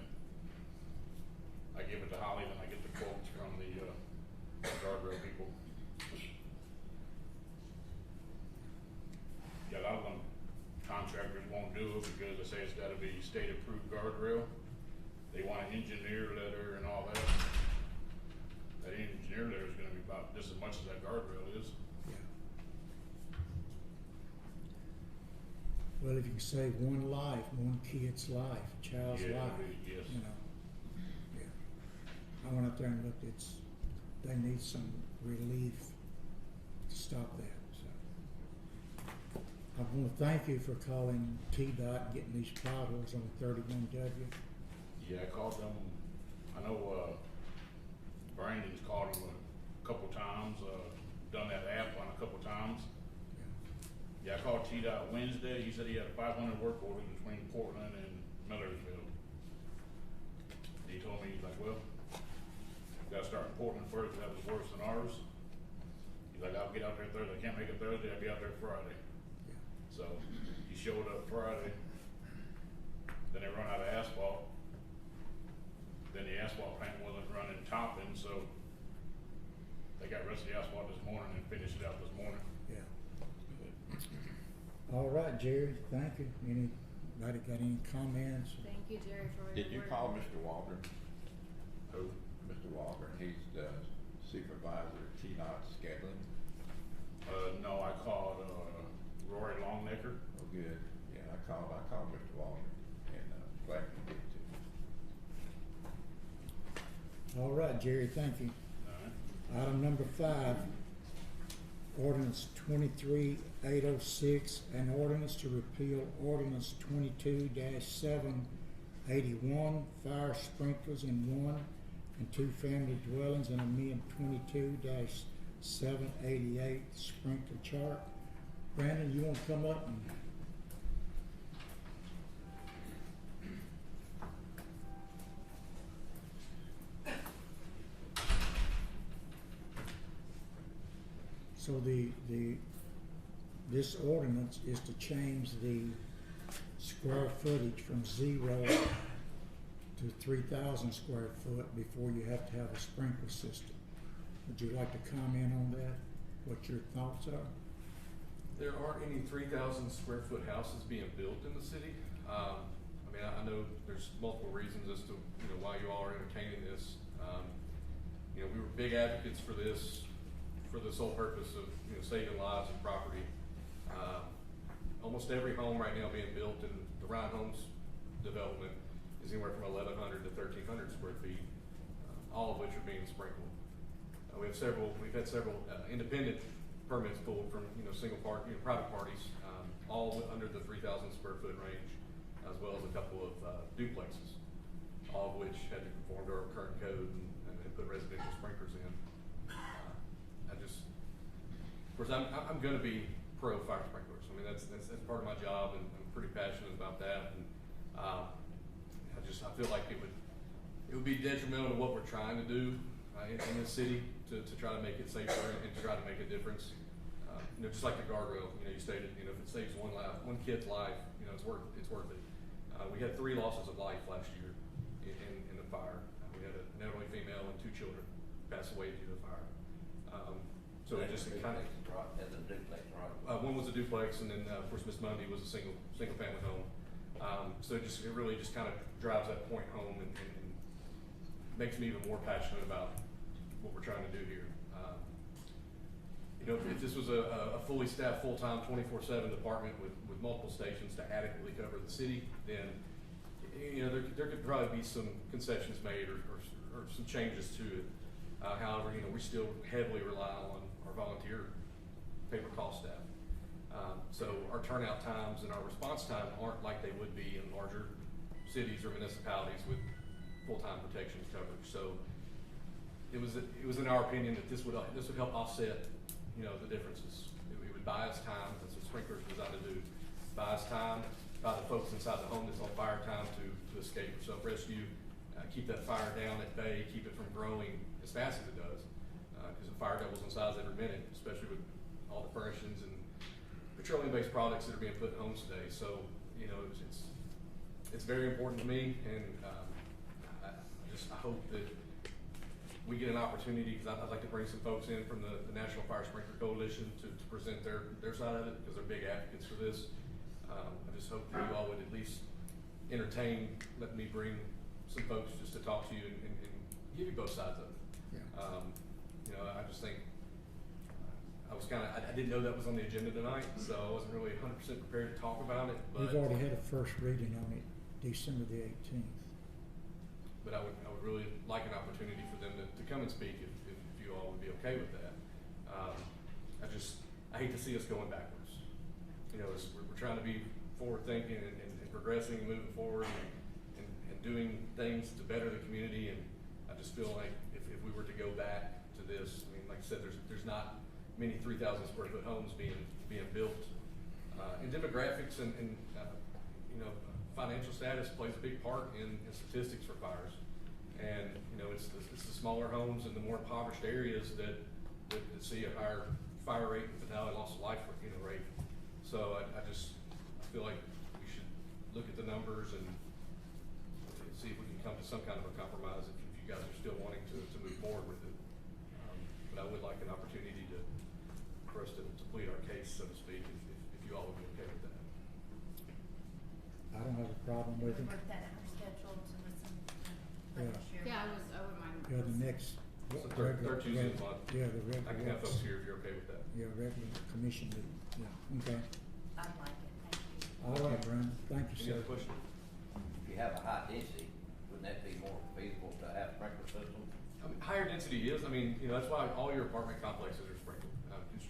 Speaker 11: I give it to Holly, then I get the quotes from the, guardrail people. Yeah, a lot of them contractors won't do it because they say it's gotta be state approved guardrail. they want an engineer letter and all that. That engineer letter is gonna be about just as much as that guardrail is.
Speaker 1: Yeah. Well, if you can save one life, one kid's life, a child's
Speaker 11: Yeah,
Speaker 1: life,
Speaker 11: yes.
Speaker 1: you know. Yeah. I went up there and looked, they need some relief to stop that, so. I wanna thank you for calling TDOT and getting these potholes on 31W.
Speaker 11: Yeah, I called them, I know, Brandon's called them a couple times, done that app on a couple times. Yeah, I called TDOT Wednesday, he said he had 500 work orders between Portland and Millersville. He told me, he's like, well, you gotta start in Portland first, that was worse than ours. He's like, I'll get out there Thursday, I can't make it Thursday, I'll be out there Friday.
Speaker 1: Yeah.
Speaker 11: So, he showed up Friday, then they run out of asphalt. Then the asphalt plant wasn't running topping, so they got rest of the asphalt this morning and finished it out this morning.
Speaker 1: Yeah. All right, Jerry, thank you. Anybody got any comments?
Speaker 4: Thank you, Jerry, for your
Speaker 6: Did you
Speaker 4: work.
Speaker 6: call Mr. Waldron?
Speaker 11: Who?
Speaker 6: Mr. Waldron, he's the supervisor of TDOT scheduling.
Speaker 11: No, I called, Rory Longnecker.
Speaker 6: Oh, good. Yeah, I called Mr. Waldron and, glad you did too.
Speaker 1: All right, Jerry, thank you.
Speaker 11: Alright.
Speaker 1: Item number 5, ordinance 23-806, an ordinance to repeal ordinance 22-781, fire sprinklers in 1 and 2 family dwellings, and amend 22-788 sprinkler chart. Brandon, you want to come up and? So this ordinance is to change the square footage from 0 to 3,000 square foot before you have to have a sprinkler system. Would you like to comment on that? What your thoughts are?
Speaker 8: There aren't any 3,000 square foot houses being built in the city. I mean, I know there's multiple reasons as to, why you all are entertaining this. We were big advocates for this sole purpose of, saving lives and property. Almost every home right now being built in the Ryan Homes development is anywhere from 1,100 to 1,300 square feet, all of which are being sprinkled. We've had several independent permits pulled from, private parties, all under the 3,000 square foot range, as well as a couple of duplexes, all of which had to conform to our current code and put residential sprinklers in. Of course, I'm going to be pro fire sprinklers. I mean, that's part of my job, and I'm pretty passionate about that. And I feel like it would be detrimental to what we're trying to do in this city to try to make it safer and to try to make a difference. Just like the guardrail, you stated, if it saves one kid's life, it's worth it. We had 3 losses of life last year in the fire. We had an elderly female and 2 children pass away due to the fire. So it just kind of.
Speaker 13: As a duplex, right?
Speaker 8: One was a duplex, and then of course Miss Mundy was a single family home. So it really just kind of drives that point home and makes me even more passionate about what we're trying to do here. If this was a fully staffed, full-time, 24/7 department with multiple stations to adequately cover the city, then there could probably be some concessions made or some changes to it. However, we still heavily rely on our volunteer paper call staff. So our turnout times and our response time aren't like they would be in larger cities or municipalities with full-time protections coverage. So it was in our opinion that this would help offset, the differences. It would buy us time. That's what sprinklers are designed to do. Buy us time, buy the folks inside the home that's on fire time to escape or self-rescue, keep that fire down at bay, keep it from growing as fast as it does. Because the fire doubles in size every minute, especially with all the furnishings and petroleum-based products that are being put in homes today. So, it's very important to me, and I hope that we get an opportunity, because I'd like to bring some folks in from the National Fire Sprinkler Coalition to present their side of it, because they're big advocates for this. I just hope that you all would at least entertain letting me bring some folks just to talk to you and give you both sides of it.
Speaker 1: Yeah.
Speaker 8: You know, I just think I was kind of, I didn't know that was on the agenda tonight, so I wasn't really 100% prepared to talk about it. But
Speaker 1: We've already had a first reading on it, December the 18th.
Speaker 8: But I would really like an opportunity for them to come and speak if you all would be okay with that. I hate to see us going backwards. You know, we're trying to be forward thinking and progressing and moving forward and doing things to better the community. And I just feel like if we were to go back to this, I mean, like I said, there's not many 3,000 square foot homes being built. And demographics and you know, financial status plays a big part in statistics for fires. And you know, it's the smaller homes in the more impoverished areas that see a higher fire rate and fatality loss of life rate. So I feel like we should look at the numbers and see if we can come to some kind of a compromise if you guys are still wanting to move forward with it. But I would like an opportunity for us to plead our case, so to speak, if you all would be okay with that.
Speaker 1: I don't have a problem with it.
Speaker 12: Work that in our schedule to listen.
Speaker 4: Yeah, I wouldn't mind.
Speaker 1: Yeah, the next.
Speaker 8: So third Tuesday of the month.
Speaker 1: Yeah, the regular.
Speaker 8: I can have folks here if you're okay with that.
Speaker 1: Yeah, regular commission meeting, yeah, okay.
Speaker 12: I like it, thank you.
Speaker 1: All right, Brandon, thank you,
Speaker 8: Any
Speaker 1: sir.
Speaker 8: other questions?
Speaker 13: If you have a high density, wouldn't that be more feasible to have sprinkler system?
Speaker 8: I mean, higher density is. I mean, you know, that's why all your apartment complexes are sprinkled.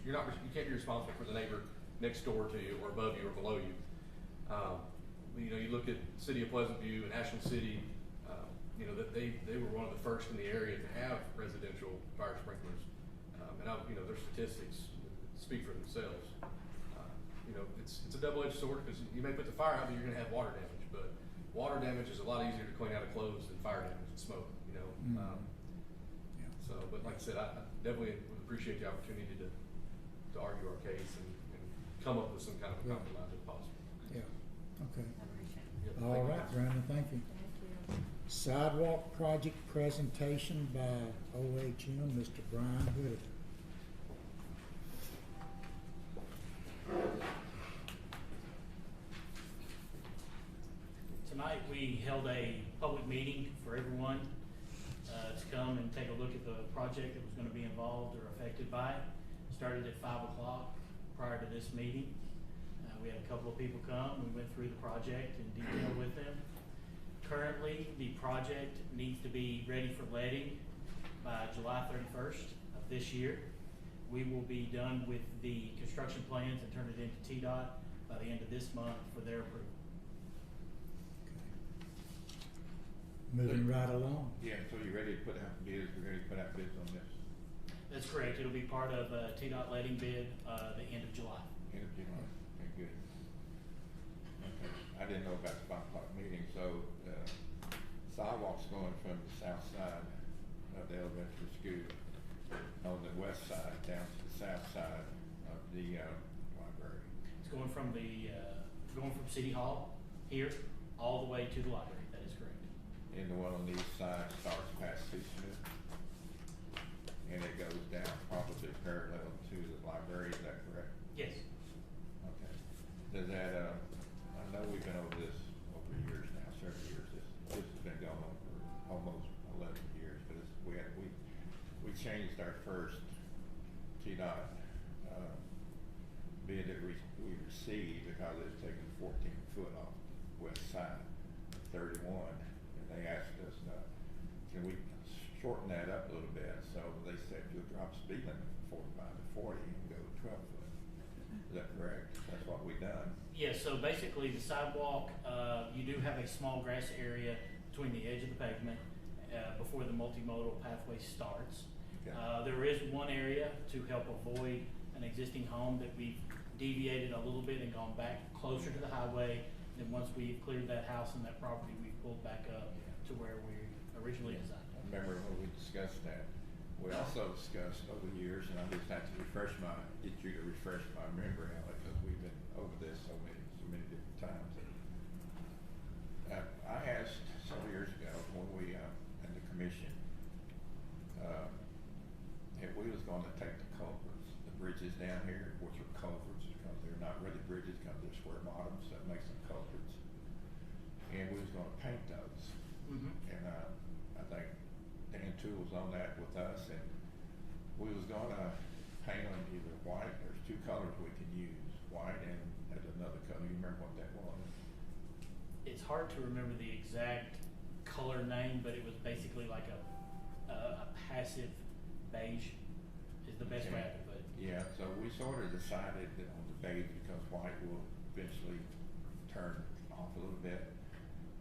Speaker 8: You can't be responsible for the neighbor next door to you or above you or below you. You know, you look at City of Pleasant View and Ashland City. You know, that they were one of the first in the area to have residential fire sprinklers, and you know, their statistics speak for themselves. You know, it's a double-edged sword because you may put the fire out, but you're going to have water damage. But water damage is a lot easier to clean out of clothes than fire damage and smoke. You know,
Speaker 1: Yeah.
Speaker 8: so, but like I said, I definitely would appreciate the opportunity to argue our case and come up with some kind of a compromise if possible.
Speaker 1: Yeah, okay.
Speaker 12: I appreciate it.
Speaker 8: Yep,
Speaker 1: All
Speaker 8: thank you.
Speaker 1: right, Brandon, thank you.
Speaker 12: Thank you.
Speaker 1: Sidewalk project presentation by OHM, Mr. Brian Whitaker.
Speaker 14: Tonight, we held a public meeting for everyone to come and take a look at the project that was going to be involved or affected by it. Started at 5 o'clock prior to this meeting. We had a couple of people come. We went through the project in detail with them. Currently, the project needs to be ready for letting by July 31st of this year. We will be done with the construction plans and turn it into TDOT by the end of this month for their approval.
Speaker 1: Moving right along.
Speaker 6: Yeah, so you're ready to put out bids, we're ready to put out bids on this
Speaker 14: That's correct. It'll be part of TDOT letting bid the end of July.
Speaker 6: end of July? Okay, good. Okay, I didn't know about the 5 o'clock meeting, so, sidewalks going from the south side of the elementary school on the west side down to the south side of the, library.
Speaker 14: It's going from City Hall here all the way to the library. That is correct.
Speaker 6: And the one on the east side starts past C. Smith. And it goes down probably parallel to the library, is that correct?
Speaker 14: Yes.
Speaker 6: Okay. Does that, I know we've been over this over years now, several years. This has been going on for almost 11 years, but we changed our first TDOT, bid that we received because it was taking 14 foot off the west side, 31. And they asked us, can we shorten that up a little bit? So they said, you'll drop speed limit from 45 to 40 and go 12 foot. Is that correct? That's what we done.
Speaker 14: Yes, so basically the sidewalk, you do have a small grass area between the edge of the pavement before the multimodal pathway starts.
Speaker 6: Okay.
Speaker 14: There is one area to help avoid an existing home that we've deviated a little bit and gone back closer to the highway. Then once we've cleared that house and that property, we've pulled back up to where we originally designed.
Speaker 6: I remember when we discussed that. We also discussed over the years, and I just have to get you to refresh my memory, Alex, because we've been over this so many different times. I asked several years ago when we, in the commission, if we was gonna take the culverts, the bridges down here, which are culverts, because they're not really bridges, because they're square bottoms, that makes them culverts. And we was gonna paint those.
Speaker 14: Mhm.
Speaker 6: And I think Dan Toole was on that with us, and we was gonna paint them either white. There's two colors we can use, white and another color. You remember what that was?
Speaker 14: It's hard to remember the exact color name, but it was basically like a passive beige is the best way I could put it.
Speaker 6: Yeah, so we sort of decided that on the beige, because white will eventually turn off a little bit,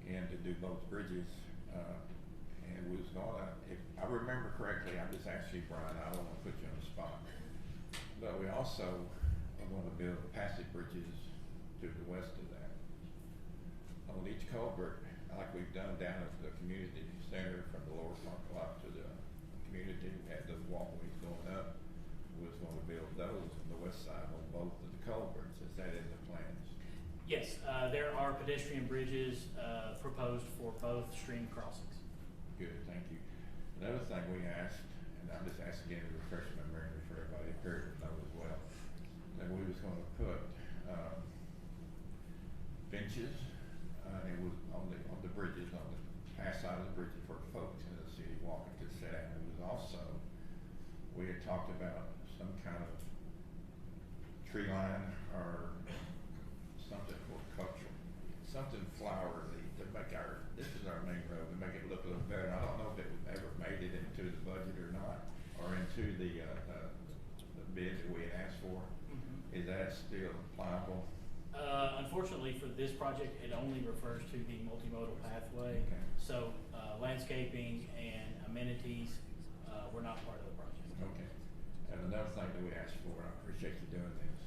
Speaker 6: and to do both bridges, and we was gonna, if I remember correctly, I'm just asking you, Brian, I don't wanna put you on the spot, but we also are gonna build passive bridges to the west of that. On each culvert, like we've done down at the community center from the lower parking lot to the community, we had those walkways going up. We was gonna build those on the west side on both of the culverts. Is that in the plans?
Speaker 14: Yes, there are pedestrian bridges proposed for both stream crossings.
Speaker 6: Good, thank you. Another thing we asked, and I'm just asking again to refresh my memory for everybody here to know as well, that we was gonna put benches, it was on the bridges, on the past side of the bridges for folks in the city walking to sit down. It was also, we had talked about some kind of tree line or something for culture, something flowery to make this is our main road, to make it look a little better. I don't know if it ever made it into the budget or not, or into the bid that we had asked for.
Speaker 14: Mm-hmm.
Speaker 6: Is that still applicable?
Speaker 14: Unfortunately for this project, it only refers to the multimodal pathway.
Speaker 6: Okay.
Speaker 14: So landscaping and amenities were not part of the project.
Speaker 6: Okay. And another thing that we asked for, I appreciate you doing this.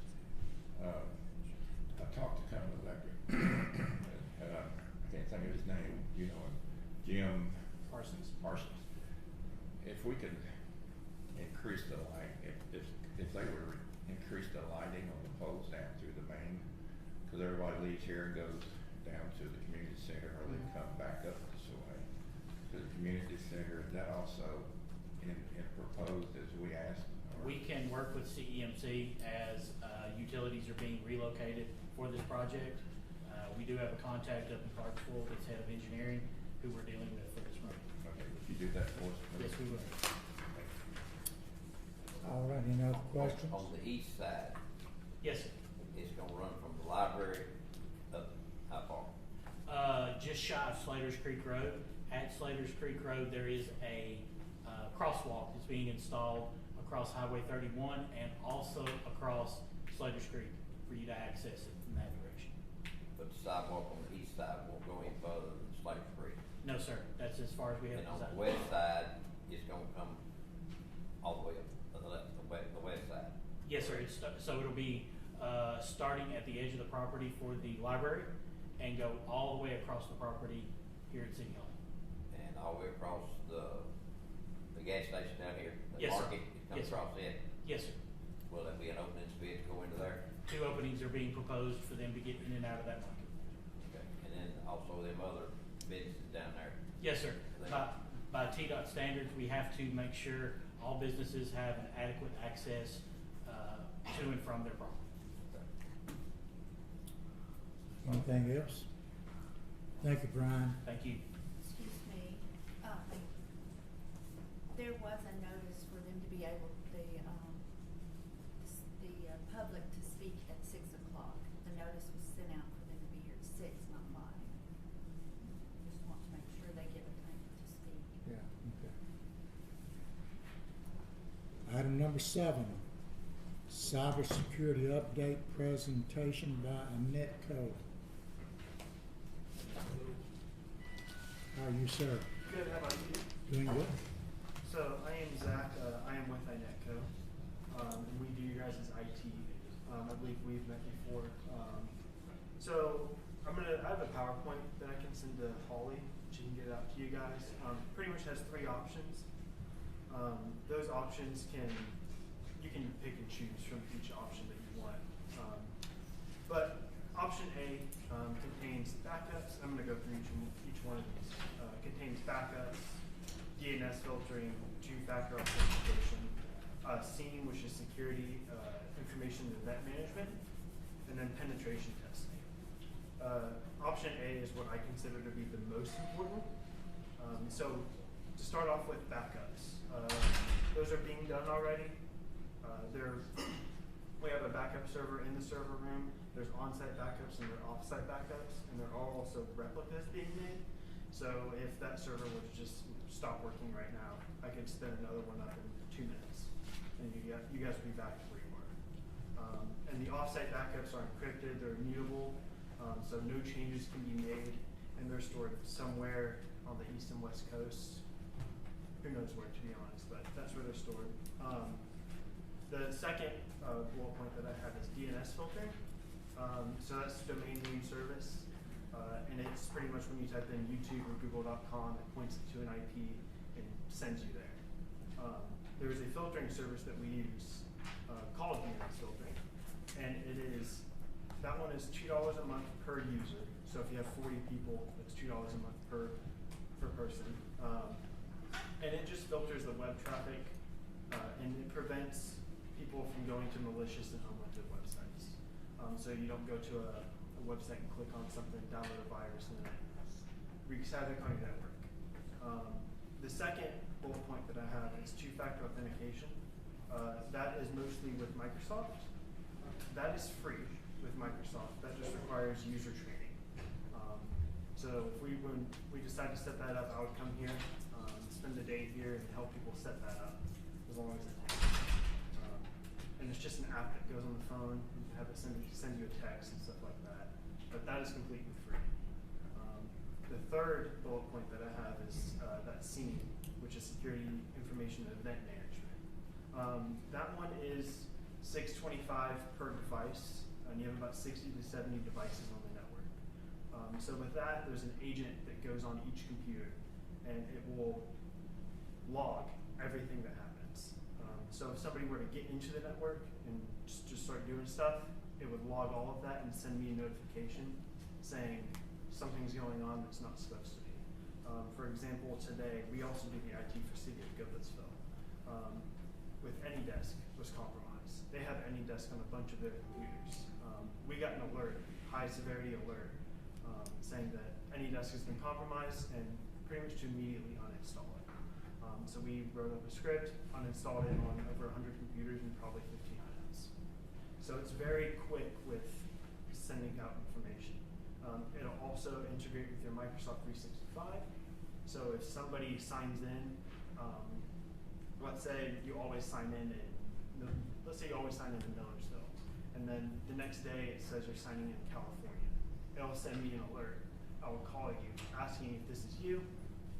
Speaker 6: I talked to Cumberland Electric, I can't think of his name, you know, Jim
Speaker 14: Parsons.
Speaker 6: If we could increase the light, if they were to increase the lighting on the poles down through the main, because everybody leaves here and goes down to the community center, or they come back up this way to the community center. Is that also in proposed as we asked?
Speaker 14: We can work with CEMC as utilities are being relocated for this project. We do have a contact up in Clarksville that's head of engineering who we're dealing with for this project.
Speaker 6: Okay, would you do that for us?
Speaker 14: Yes, we will.
Speaker 1: All right, any other questions?
Speaker 13: On the east side,
Speaker 14: Yes, sir.
Speaker 13: it's gonna run from the library up, how far?
Speaker 14: Just shy of Slater's Creek Road. At Slater's Creek Road, there is a crosswalk that's being installed across Highway 31 and also across Slater's Creek for you to access it from that direction.
Speaker 13: But the sidewalk on the east side won't go any further than Slate Creek.
Speaker 14: No, sir. That's as far as we have.
Speaker 13: And on the
Speaker 14: designed.
Speaker 13: west side, it's gonna come all the way up to the left, the west side.
Speaker 14: Yes, sir. So it'll be starting at the edge of the property for the library and go all the way across the property here at City Hall.
Speaker 13: And all the way across the gas station down here, the
Speaker 14: Yes, sir.
Speaker 13: market, it comes
Speaker 14: Yes, sir.
Speaker 13: across it.
Speaker 14: Yes, sir.
Speaker 13: Will there be an opening bid to go into there?
Speaker 14: 2 openings are being proposed for them to get in and out of that market.
Speaker 13: Okay, and then also them other businesses down there.
Speaker 14: Yes, sir. By TDOT standards, we have to make sure all businesses have an adequate access to and from their property.
Speaker 1: Anything else? Thank you, Brian.
Speaker 14: Thank you.
Speaker 12: Excuse me, there was a notice for them to be able, the public to speak at 6 o'clock. The notice was sent out for them to be here at 6, not 5. Just want to make sure they get a time to speak.
Speaker 1: Yeah, okay. Item number 7, cybersecurity update presentation by Netco. How are you, sir?
Speaker 15: Good, how about you?
Speaker 1: Doing good?
Speaker 15: So, I am Zach, I am with Netco, and we do your guys' IT. I believe we've met before. So, I have a PowerPoint that I can send to Holly, she can get it out to you guys. Pretty much has 3 options. Those options you can pick and choose from each option that you want. But option A contains backups. I'm going to go through each one of these. Contains backups, DNS filtering, 2-factor authentication, SIEM, which is security information and event management, and then penetration testing. Option A is what I consider to be the most important. So to start off with backups, those are being done already. We have a backup server in the server room. There's on-site backups and there are off-site backups, and there are also replicas being made. So if that server were to just stop working right now, I could spin another one up in 2 minutes, and you guys would be back to where you were. And the off-site backups are encrypted, they're immutable, so no changes can be made, and they're stored somewhere on the east and west coast. Who knows where, to be honest, but that's where they're stored. The second bullet point that I have is DNS filtering. So that's domain name service, and it's pretty much when you type in YouTube or Google.com, it points it to an IP and sends you there. There is a filtering service that we use called DNS filtering, and that one is $2 a month per user. So if you have 40 people, it's $2 a month per person, and it just filters the web traffic, and it prevents people from going to malicious and unwanted websites. So you don't go to a website and click on something, download a virus, and then it wreaks havoc on your network. The second bullet point that I have is two-factor authentication. That is mostly with Microsoft. That is free with Microsoft. That just requires user training. So when we decide to set that up, I would come here, spend the day here, and help people set that up, as long as it takes. And it's just an app that goes on the phone. You can have it send you a text and stuff like that. But that is completely free. The third bullet point that I have is that SIEM, which is Security Information and Event Management. That one is $6.25 per device, and you have about 60 to 70 devices on the network. So with that, there's an agent that goes on each computer, and it will log everything that happens. So if somebody were to get into the network and just start doing stuff, it would log all of that and send me a notification saying something's going on that's not supposed to be. For example, today, we also do the IT for City of Goodlettsville. With AnyDesk was compromised. They have AnyDesk on a bunch of their computers. We got an alert, high severity alert, saying that AnyDesk has been compromised and pretty much to immediately uninstall it. So we wrote up a script, uninstalled it on over 100 computers in probably 15 minutes. So it's very quick with sending out information. It'll also integrate with your Microsoft 365. So if somebody signs in, let's say you always sign in Millersville, and then the next day it says you're signing in California. It'll send me an alert. I will call you asking if this is you.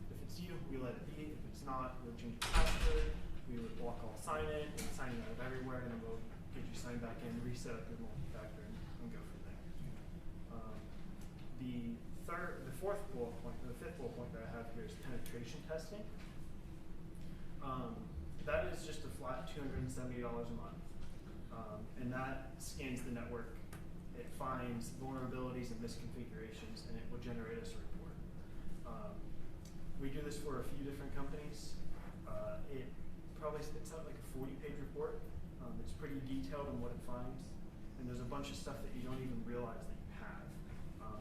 Speaker 15: If it's you, we let it be. If it's not, we'll change the password. We would block all sign-in and signing out of everywhere, and then we'll get you signed back in, reset up your multi-factor, and go from there. The fifth bullet point that I have here is penetration testing. That is just a flat $270 a month, and that scans the network. It finds vulnerabilities and misconfigurations, and it will generate us a report. We do this for a few different companies. It probably spits out like a 40-page report. It's pretty detailed in what it finds, and there's a bunch of stuff that you don't even realize that you have.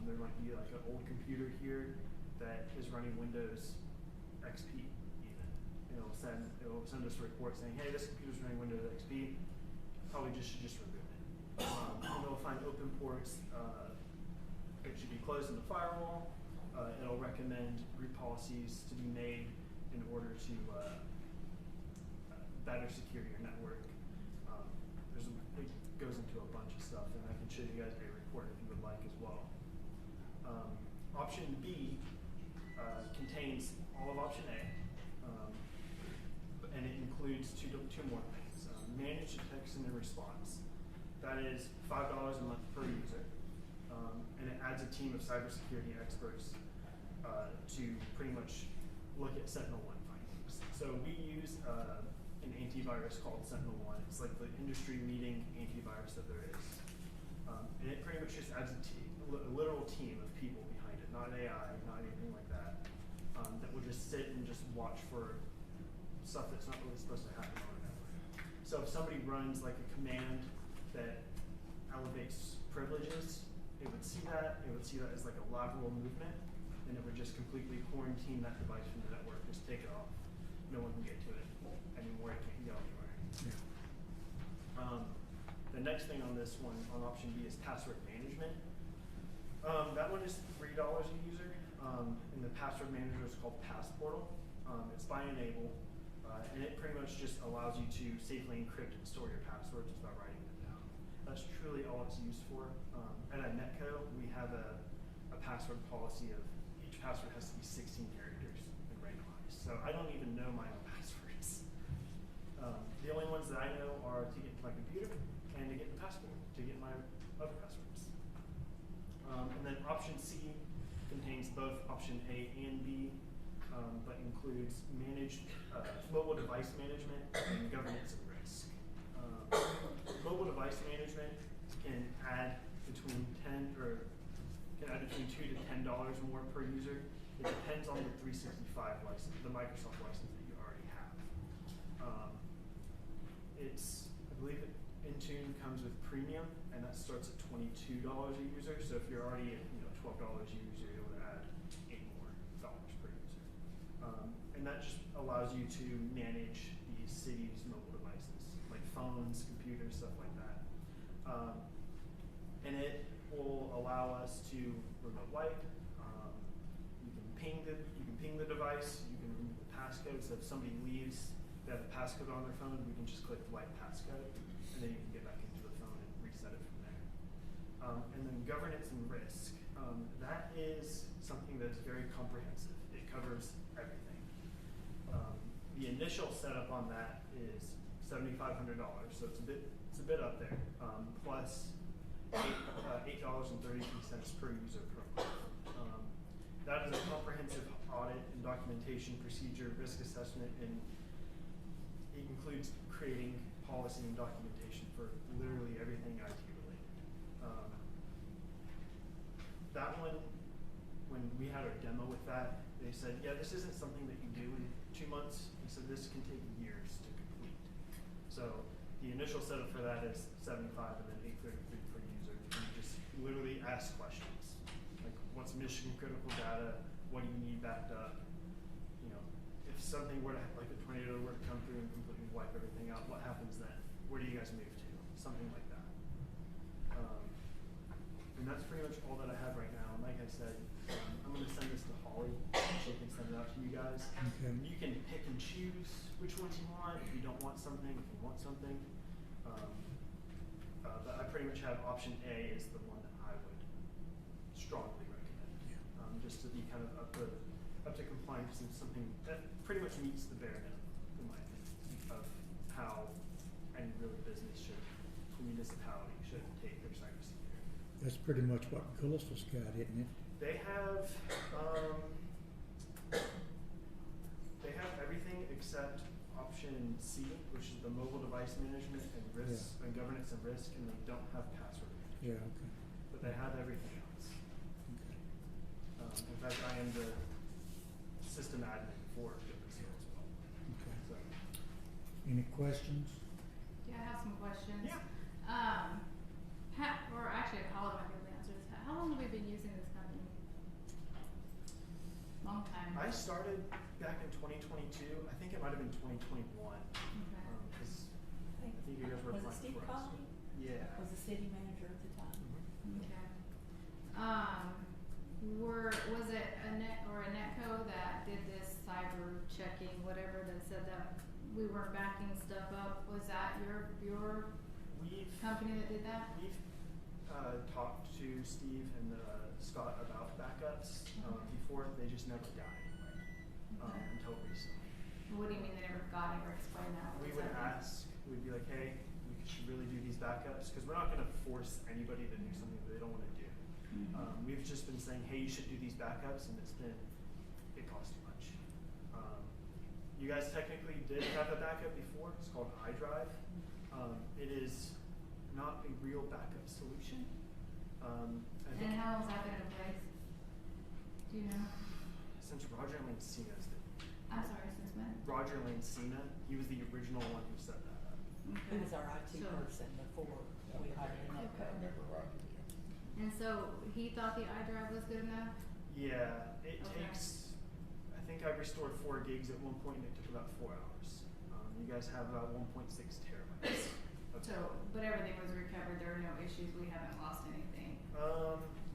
Speaker 15: There might be like an old computer here that is running Windows XP even. It'll send us a report saying, hey, this computer's running Windows XP. Probably should just remove it. And it'll find open ports. It should be closed in the firewall. It'll recommend root policies to be made in order to better secure your network. It goes into a bunch of stuff, and I can show you guys a report if you would like as well. Option B contains all of option A, and it includes two more things. Manage detection and response. That is $5 a month per user, and it adds a team of cybersecurity experts to pretty much look at Sentinel-1 findings. So we use an antivirus called Sentinel-1. It's like the industry-leading antivirus that there is. And it pretty much just adds a literal team of people behind it, not AI, not anything like that, that will just sit and just watch for stuff that's not really supposed to happen on a network. So if somebody runs like a command that elevates privileges, it would see that. It would see that as like a lateral movement, and it would just completely quarantine that device from the network, just take it off. No one can get to it anymore, it can't go anywhere. The next thing on this one, on option B, is password management. That one is $3 a user, and the password manager is called Passportal. It's by Enable, and it pretty much just allows you to safely encrypt and store your passwords just by writing them down. That's truly all it's used for. And at Netco, we have a password policy of each password has to be 16 characters and randomized. So I don't even know my own passwords. The only ones that I know are to get to my computer and to get the passport, to get my other passwords. And then option C contains both option A and B, but includes mobile device management and governance and risk. Mobile device management can add between $2 to $10 more per user. It depends on the 365 license, the Microsoft license that you already have. I believe Intune comes with premium, and that starts at $22 a user. So if you're already at $12 a user, it would add $8 more per user. And that just allows you to manage the city's mobile devices, like phones, computers, stuff like that. And it will allow us to remote wipe. You can ping the device. You can remove the passcode. So if somebody leaves, they have a passcode on their phone, we can just click the wipe passcode, and then you can get back into the phone and reset it from there. And then governance and risk. That is something that's very comprehensive. It covers everything. The initial setup on that is $7,500, so it's a bit up there. Plus $8.33 per user per month. That is a comprehensive audit and documentation procedure, risk assessment, and it includes creating policy and documentation for literally everything IT related. That one, when we had our demo with that, they said, yeah, this isn't something that you do in 2 months. They said this can take years to complete. So the initial setup for that is $75 and then $833 per user. And you just literally ask questions. Like, what's mission critical data? What do you need backed up? If something were to, like a tornado were to come through and completely wipe everything out, what happens then? Where do you guys move to? Something like that. And that's pretty much all that I have right now. And like I said, I'm going to send this to Holly. She can send it out to you guys.
Speaker 1: Okay.
Speaker 15: You can pick and choose which ones you want. If you don't want something, if you want something. But I pretty much have option A is the one that I would strongly recommend. Just to be kind of up to compliance and something that pretty much meets the bare minimum, in my opinion, of how any real business municipality should take their cybersecurity.
Speaker 1: That's pretty much what Callista's got, isn't it?
Speaker 15: They have everything except option C, which is the mobile device management and risk and governance and risk, and they don't have password management.
Speaker 1: Yeah, okay.
Speaker 15: But they have everything else.
Speaker 1: Okay.
Speaker 15: In fact, I am the system admin for Millersville as well.
Speaker 1: Okay.
Speaker 15: So,
Speaker 1: Any questions?
Speaker 4: Yeah, I have some questions.
Speaker 15: Yeah.
Speaker 4: Or actually, Paula might be able to answer this. How long have we been using this company? Long time.
Speaker 15: I started back in 2022. I think it might have been 2021.
Speaker 4: Okay.
Speaker 15: Because I think you guys were
Speaker 12: Was it
Speaker 15: applying
Speaker 12: Steve
Speaker 15: for us.
Speaker 12: Colley?
Speaker 15: Yeah.
Speaker 12: Was the city manager at the time.
Speaker 4: Okay. Was it a Netco that did this cyber checking, whatever, that said that we weren't backing stuff up? Was that your company that did that?
Speaker 15: We've talked to Steve and Scott about backups before. They just never got anywhere until recently.
Speaker 4: What do you mean they never got anywhere? Explain that.
Speaker 15: We would ask, we'd be like, hey, we should really do these backups, because we're not going to force anybody to do something that they don't want to do. We've just been saying, hey, you should do these backups, and it costs too much. You guys technically did have a backup before. It's called iDrive. It is not a real backup solution.
Speaker 4: And how long has that been in place? Do you know?
Speaker 15: Since Roger Lancina's
Speaker 4: I'm sorry, since when?
Speaker 15: Roger Lancina, he was the original one who set that up.
Speaker 12: Who was our IT person before we hired Netco.
Speaker 6: I remember Roger.
Speaker 4: And so he thought the iDrive was good enough?
Speaker 15: Yeah, it
Speaker 4: Okay.
Speaker 15: takes, I think I restored 4 gigs at one point and it took about 4 hours. You guys have about 1.6 terabytes.
Speaker 4: So, but everything was recovered. There are no issues. We haven't lost anything.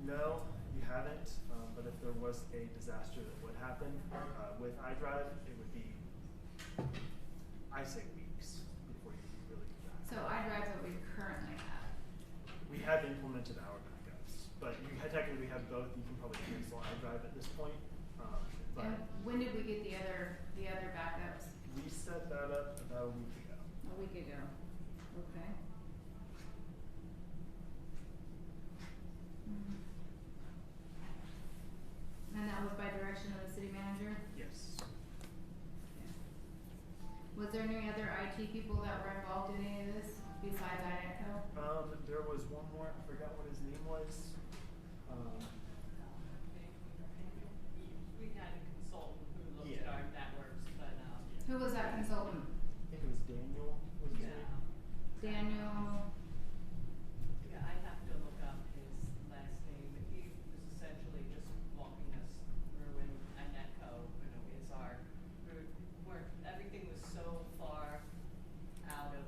Speaker 15: No, you haven't. But if there was a disaster that would happen with iDrive, it would be, I say weeks before you really get back.
Speaker 4: So iDrive's what we currently have.
Speaker 15: We have implemented our backups, but technically we have both. You can probably cancel iDrive at this point. But
Speaker 4: And when did we get the other backups?
Speaker 15: we set that up about a week ago.
Speaker 4: A week ago. Okay. And that was by direction of the city manager?
Speaker 15: Yes.
Speaker 4: Was there any other IT people that were involved in any of this besides INETCO?
Speaker 15: There was one more. I forgot what his name was.
Speaker 7: We had a consultant who looked
Speaker 15: Yeah.
Speaker 7: at our networks, but,
Speaker 4: Who was that consultant?
Speaker 15: I think it was Daniel. Was his
Speaker 7: yeah.
Speaker 15: name?
Speaker 4: Daniel.
Speaker 7: Yeah, I have to look up his last name, but he was essentially just walking us through, and Netco, is our, where everything was so far out of,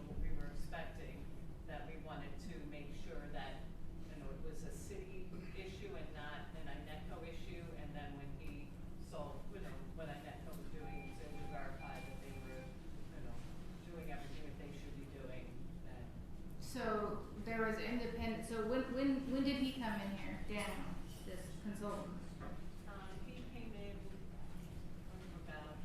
Speaker 7: what we were expecting, that we wanted to make sure that, it was a city issue and not an Netco issue, and then when he saw, what Netco was doing, he was able to verify that they were, doing everything that they should be doing, and
Speaker 4: So there was independent. So when did he come in here, Daniel, this consultant?
Speaker 7: he came in about,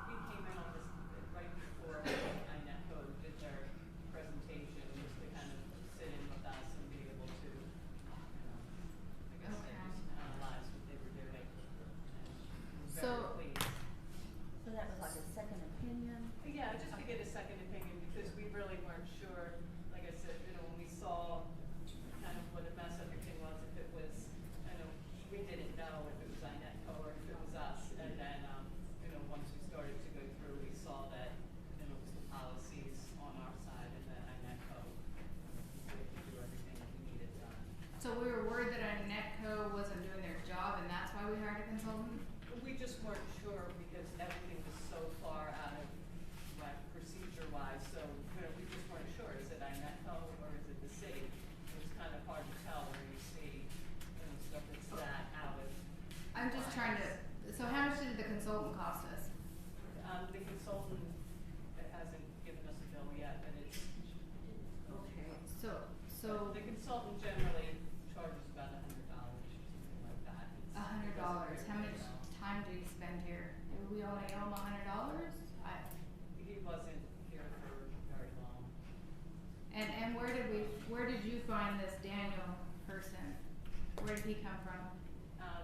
Speaker 7: he came in on this right before INETCO did their presentation, just to kind of sit in with us and be able to, I guess, just analyze what they were doing. And
Speaker 4: So-
Speaker 7: very pleased.
Speaker 12: So that was like a second opinion?
Speaker 7: Yeah, just to get a second opinion, because we really weren't sure, like I said, when we saw kind of what a mess everything was, if it was, we didn't know if it was INETCO or if it was us, and then, once we started to go through, we saw that, it was the policies on our side, and then INETCO was able to do everything that we needed done.
Speaker 4: So we were worried that INETCO wasn't doing their job, and that's why we hired a consultant.
Speaker 7: We just weren't sure because everything was so far out of procedure-wise, so we just weren't sure. Is it INETCO or is it the city? It was kind of hard to tell when you see stuff that's that out of.
Speaker 4: I'm just trying to. So how much did the consultant cost us?
Speaker 7: The consultant hasn't given us a bill yet, but it's.
Speaker 4: Okay. So
Speaker 7: The consultant generally charges about $100 or something like that.
Speaker 4: $100. How much time did he spend here? We only owe him $100.
Speaker 7: He wasn't here for very long.
Speaker 4: And where did you find this Daniel person? Where did he come from?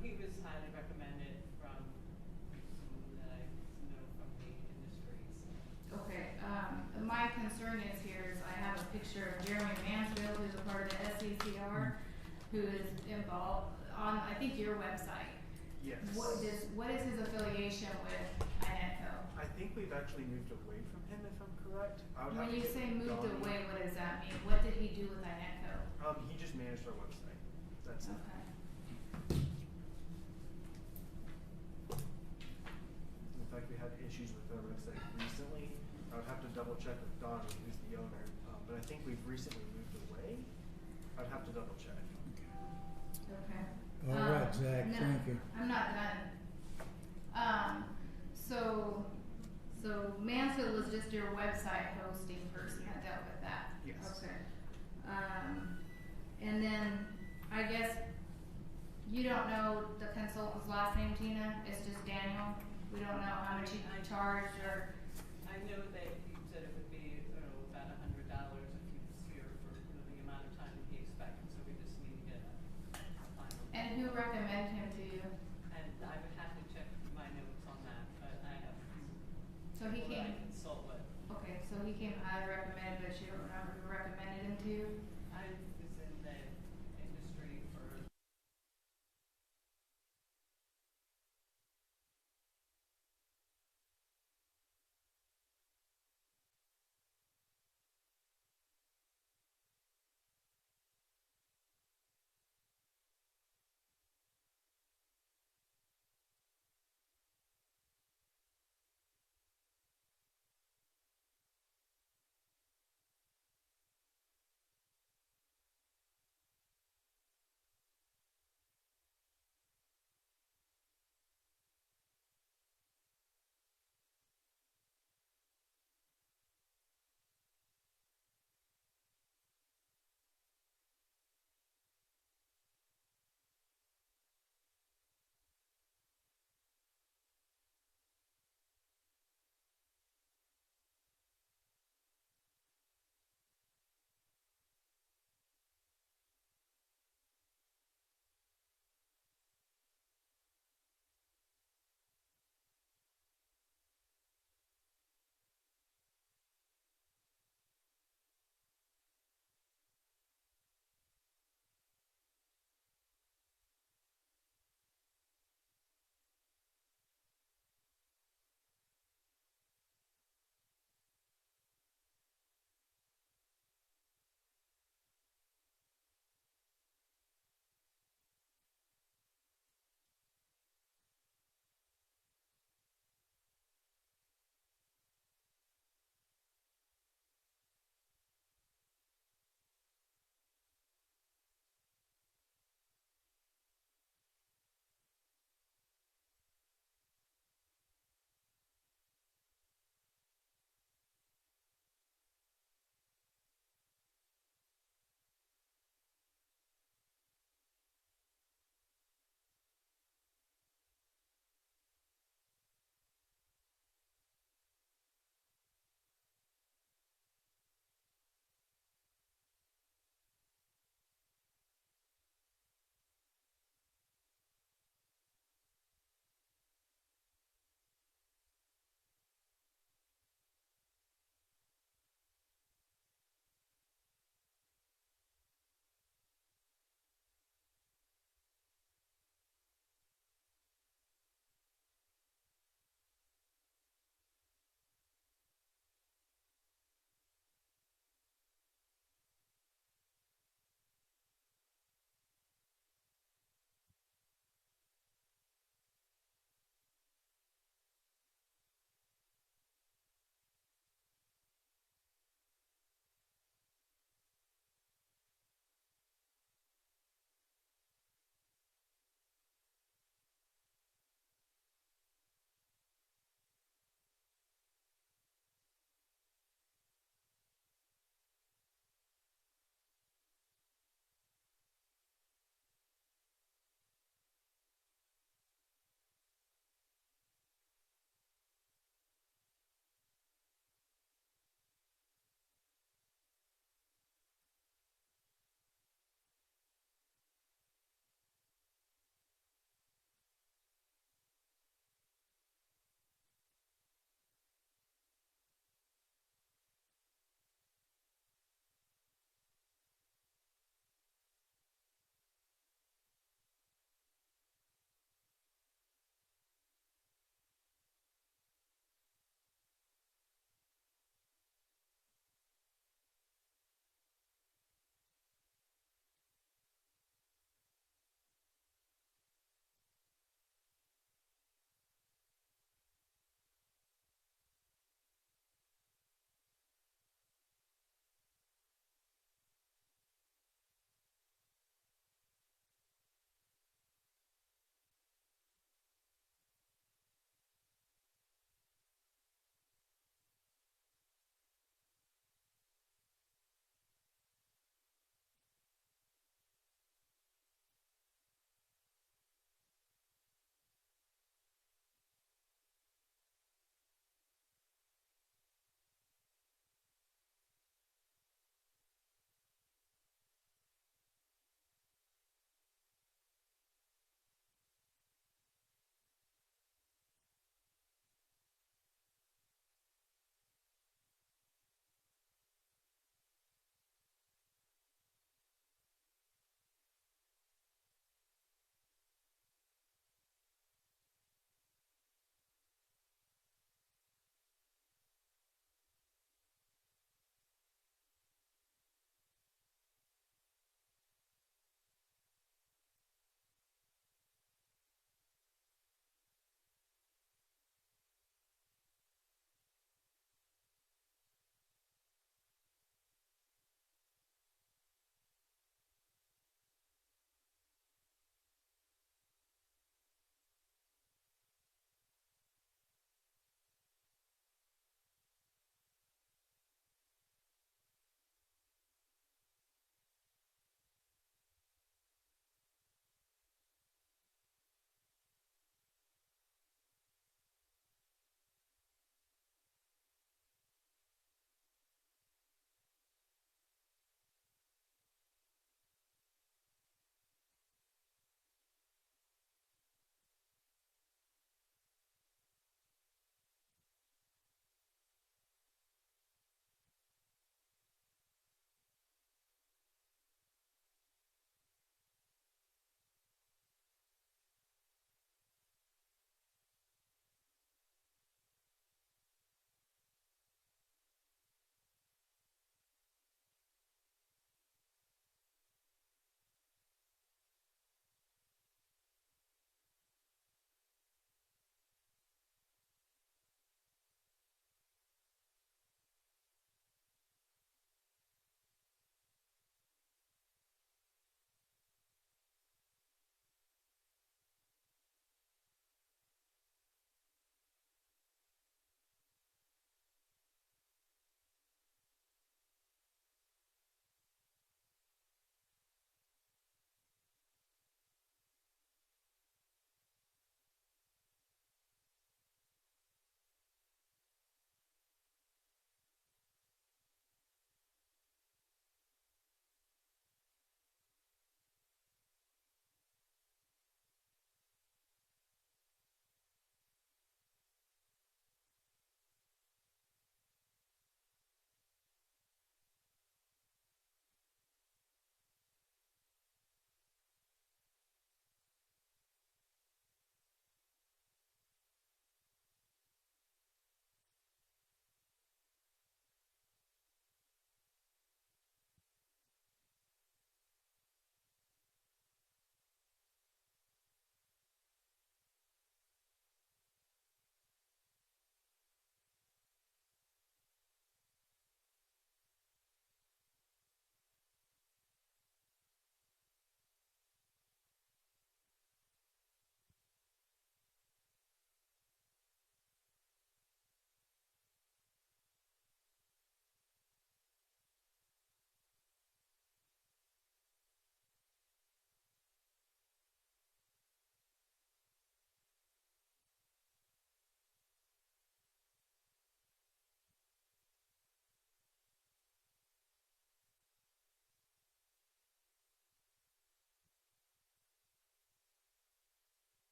Speaker 7: He was highly recommended from someone that I know from the industry. So.
Speaker 4: Okay. My concern is I have a picture of Jeremy Mansfield, who's a part of the SECR, who is involved on, I think, your website.
Speaker 15: Yes.
Speaker 4: What is his affiliation with INETCO?
Speaker 15: I think we've actually moved away from him, if I'm correct. I would have
Speaker 4: When
Speaker 15: to
Speaker 4: you
Speaker 15: get
Speaker 4: say
Speaker 15: with
Speaker 4: moved
Speaker 15: Donnie.
Speaker 4: away, what does that mean? What did he do with INETCO?
Speaker 15: He just managed our website. That's it.
Speaker 4: Okay.
Speaker 15: In fact, we had issues with our website recently. I would have to double check with Donnie, who's the owner. But I think we've recently moved away. I'd have to double check.
Speaker 4: Okay.
Speaker 1: All right, Zach,
Speaker 4: no,
Speaker 1: thank you.
Speaker 4: I'm not done. So Mansfield was just your website hosting person that dealt with that?
Speaker 15: Yes.
Speaker 4: Okay. And then, I guess, you don't know the consultant's last name, Tina? It's just Daniel? We don't know how much he charged or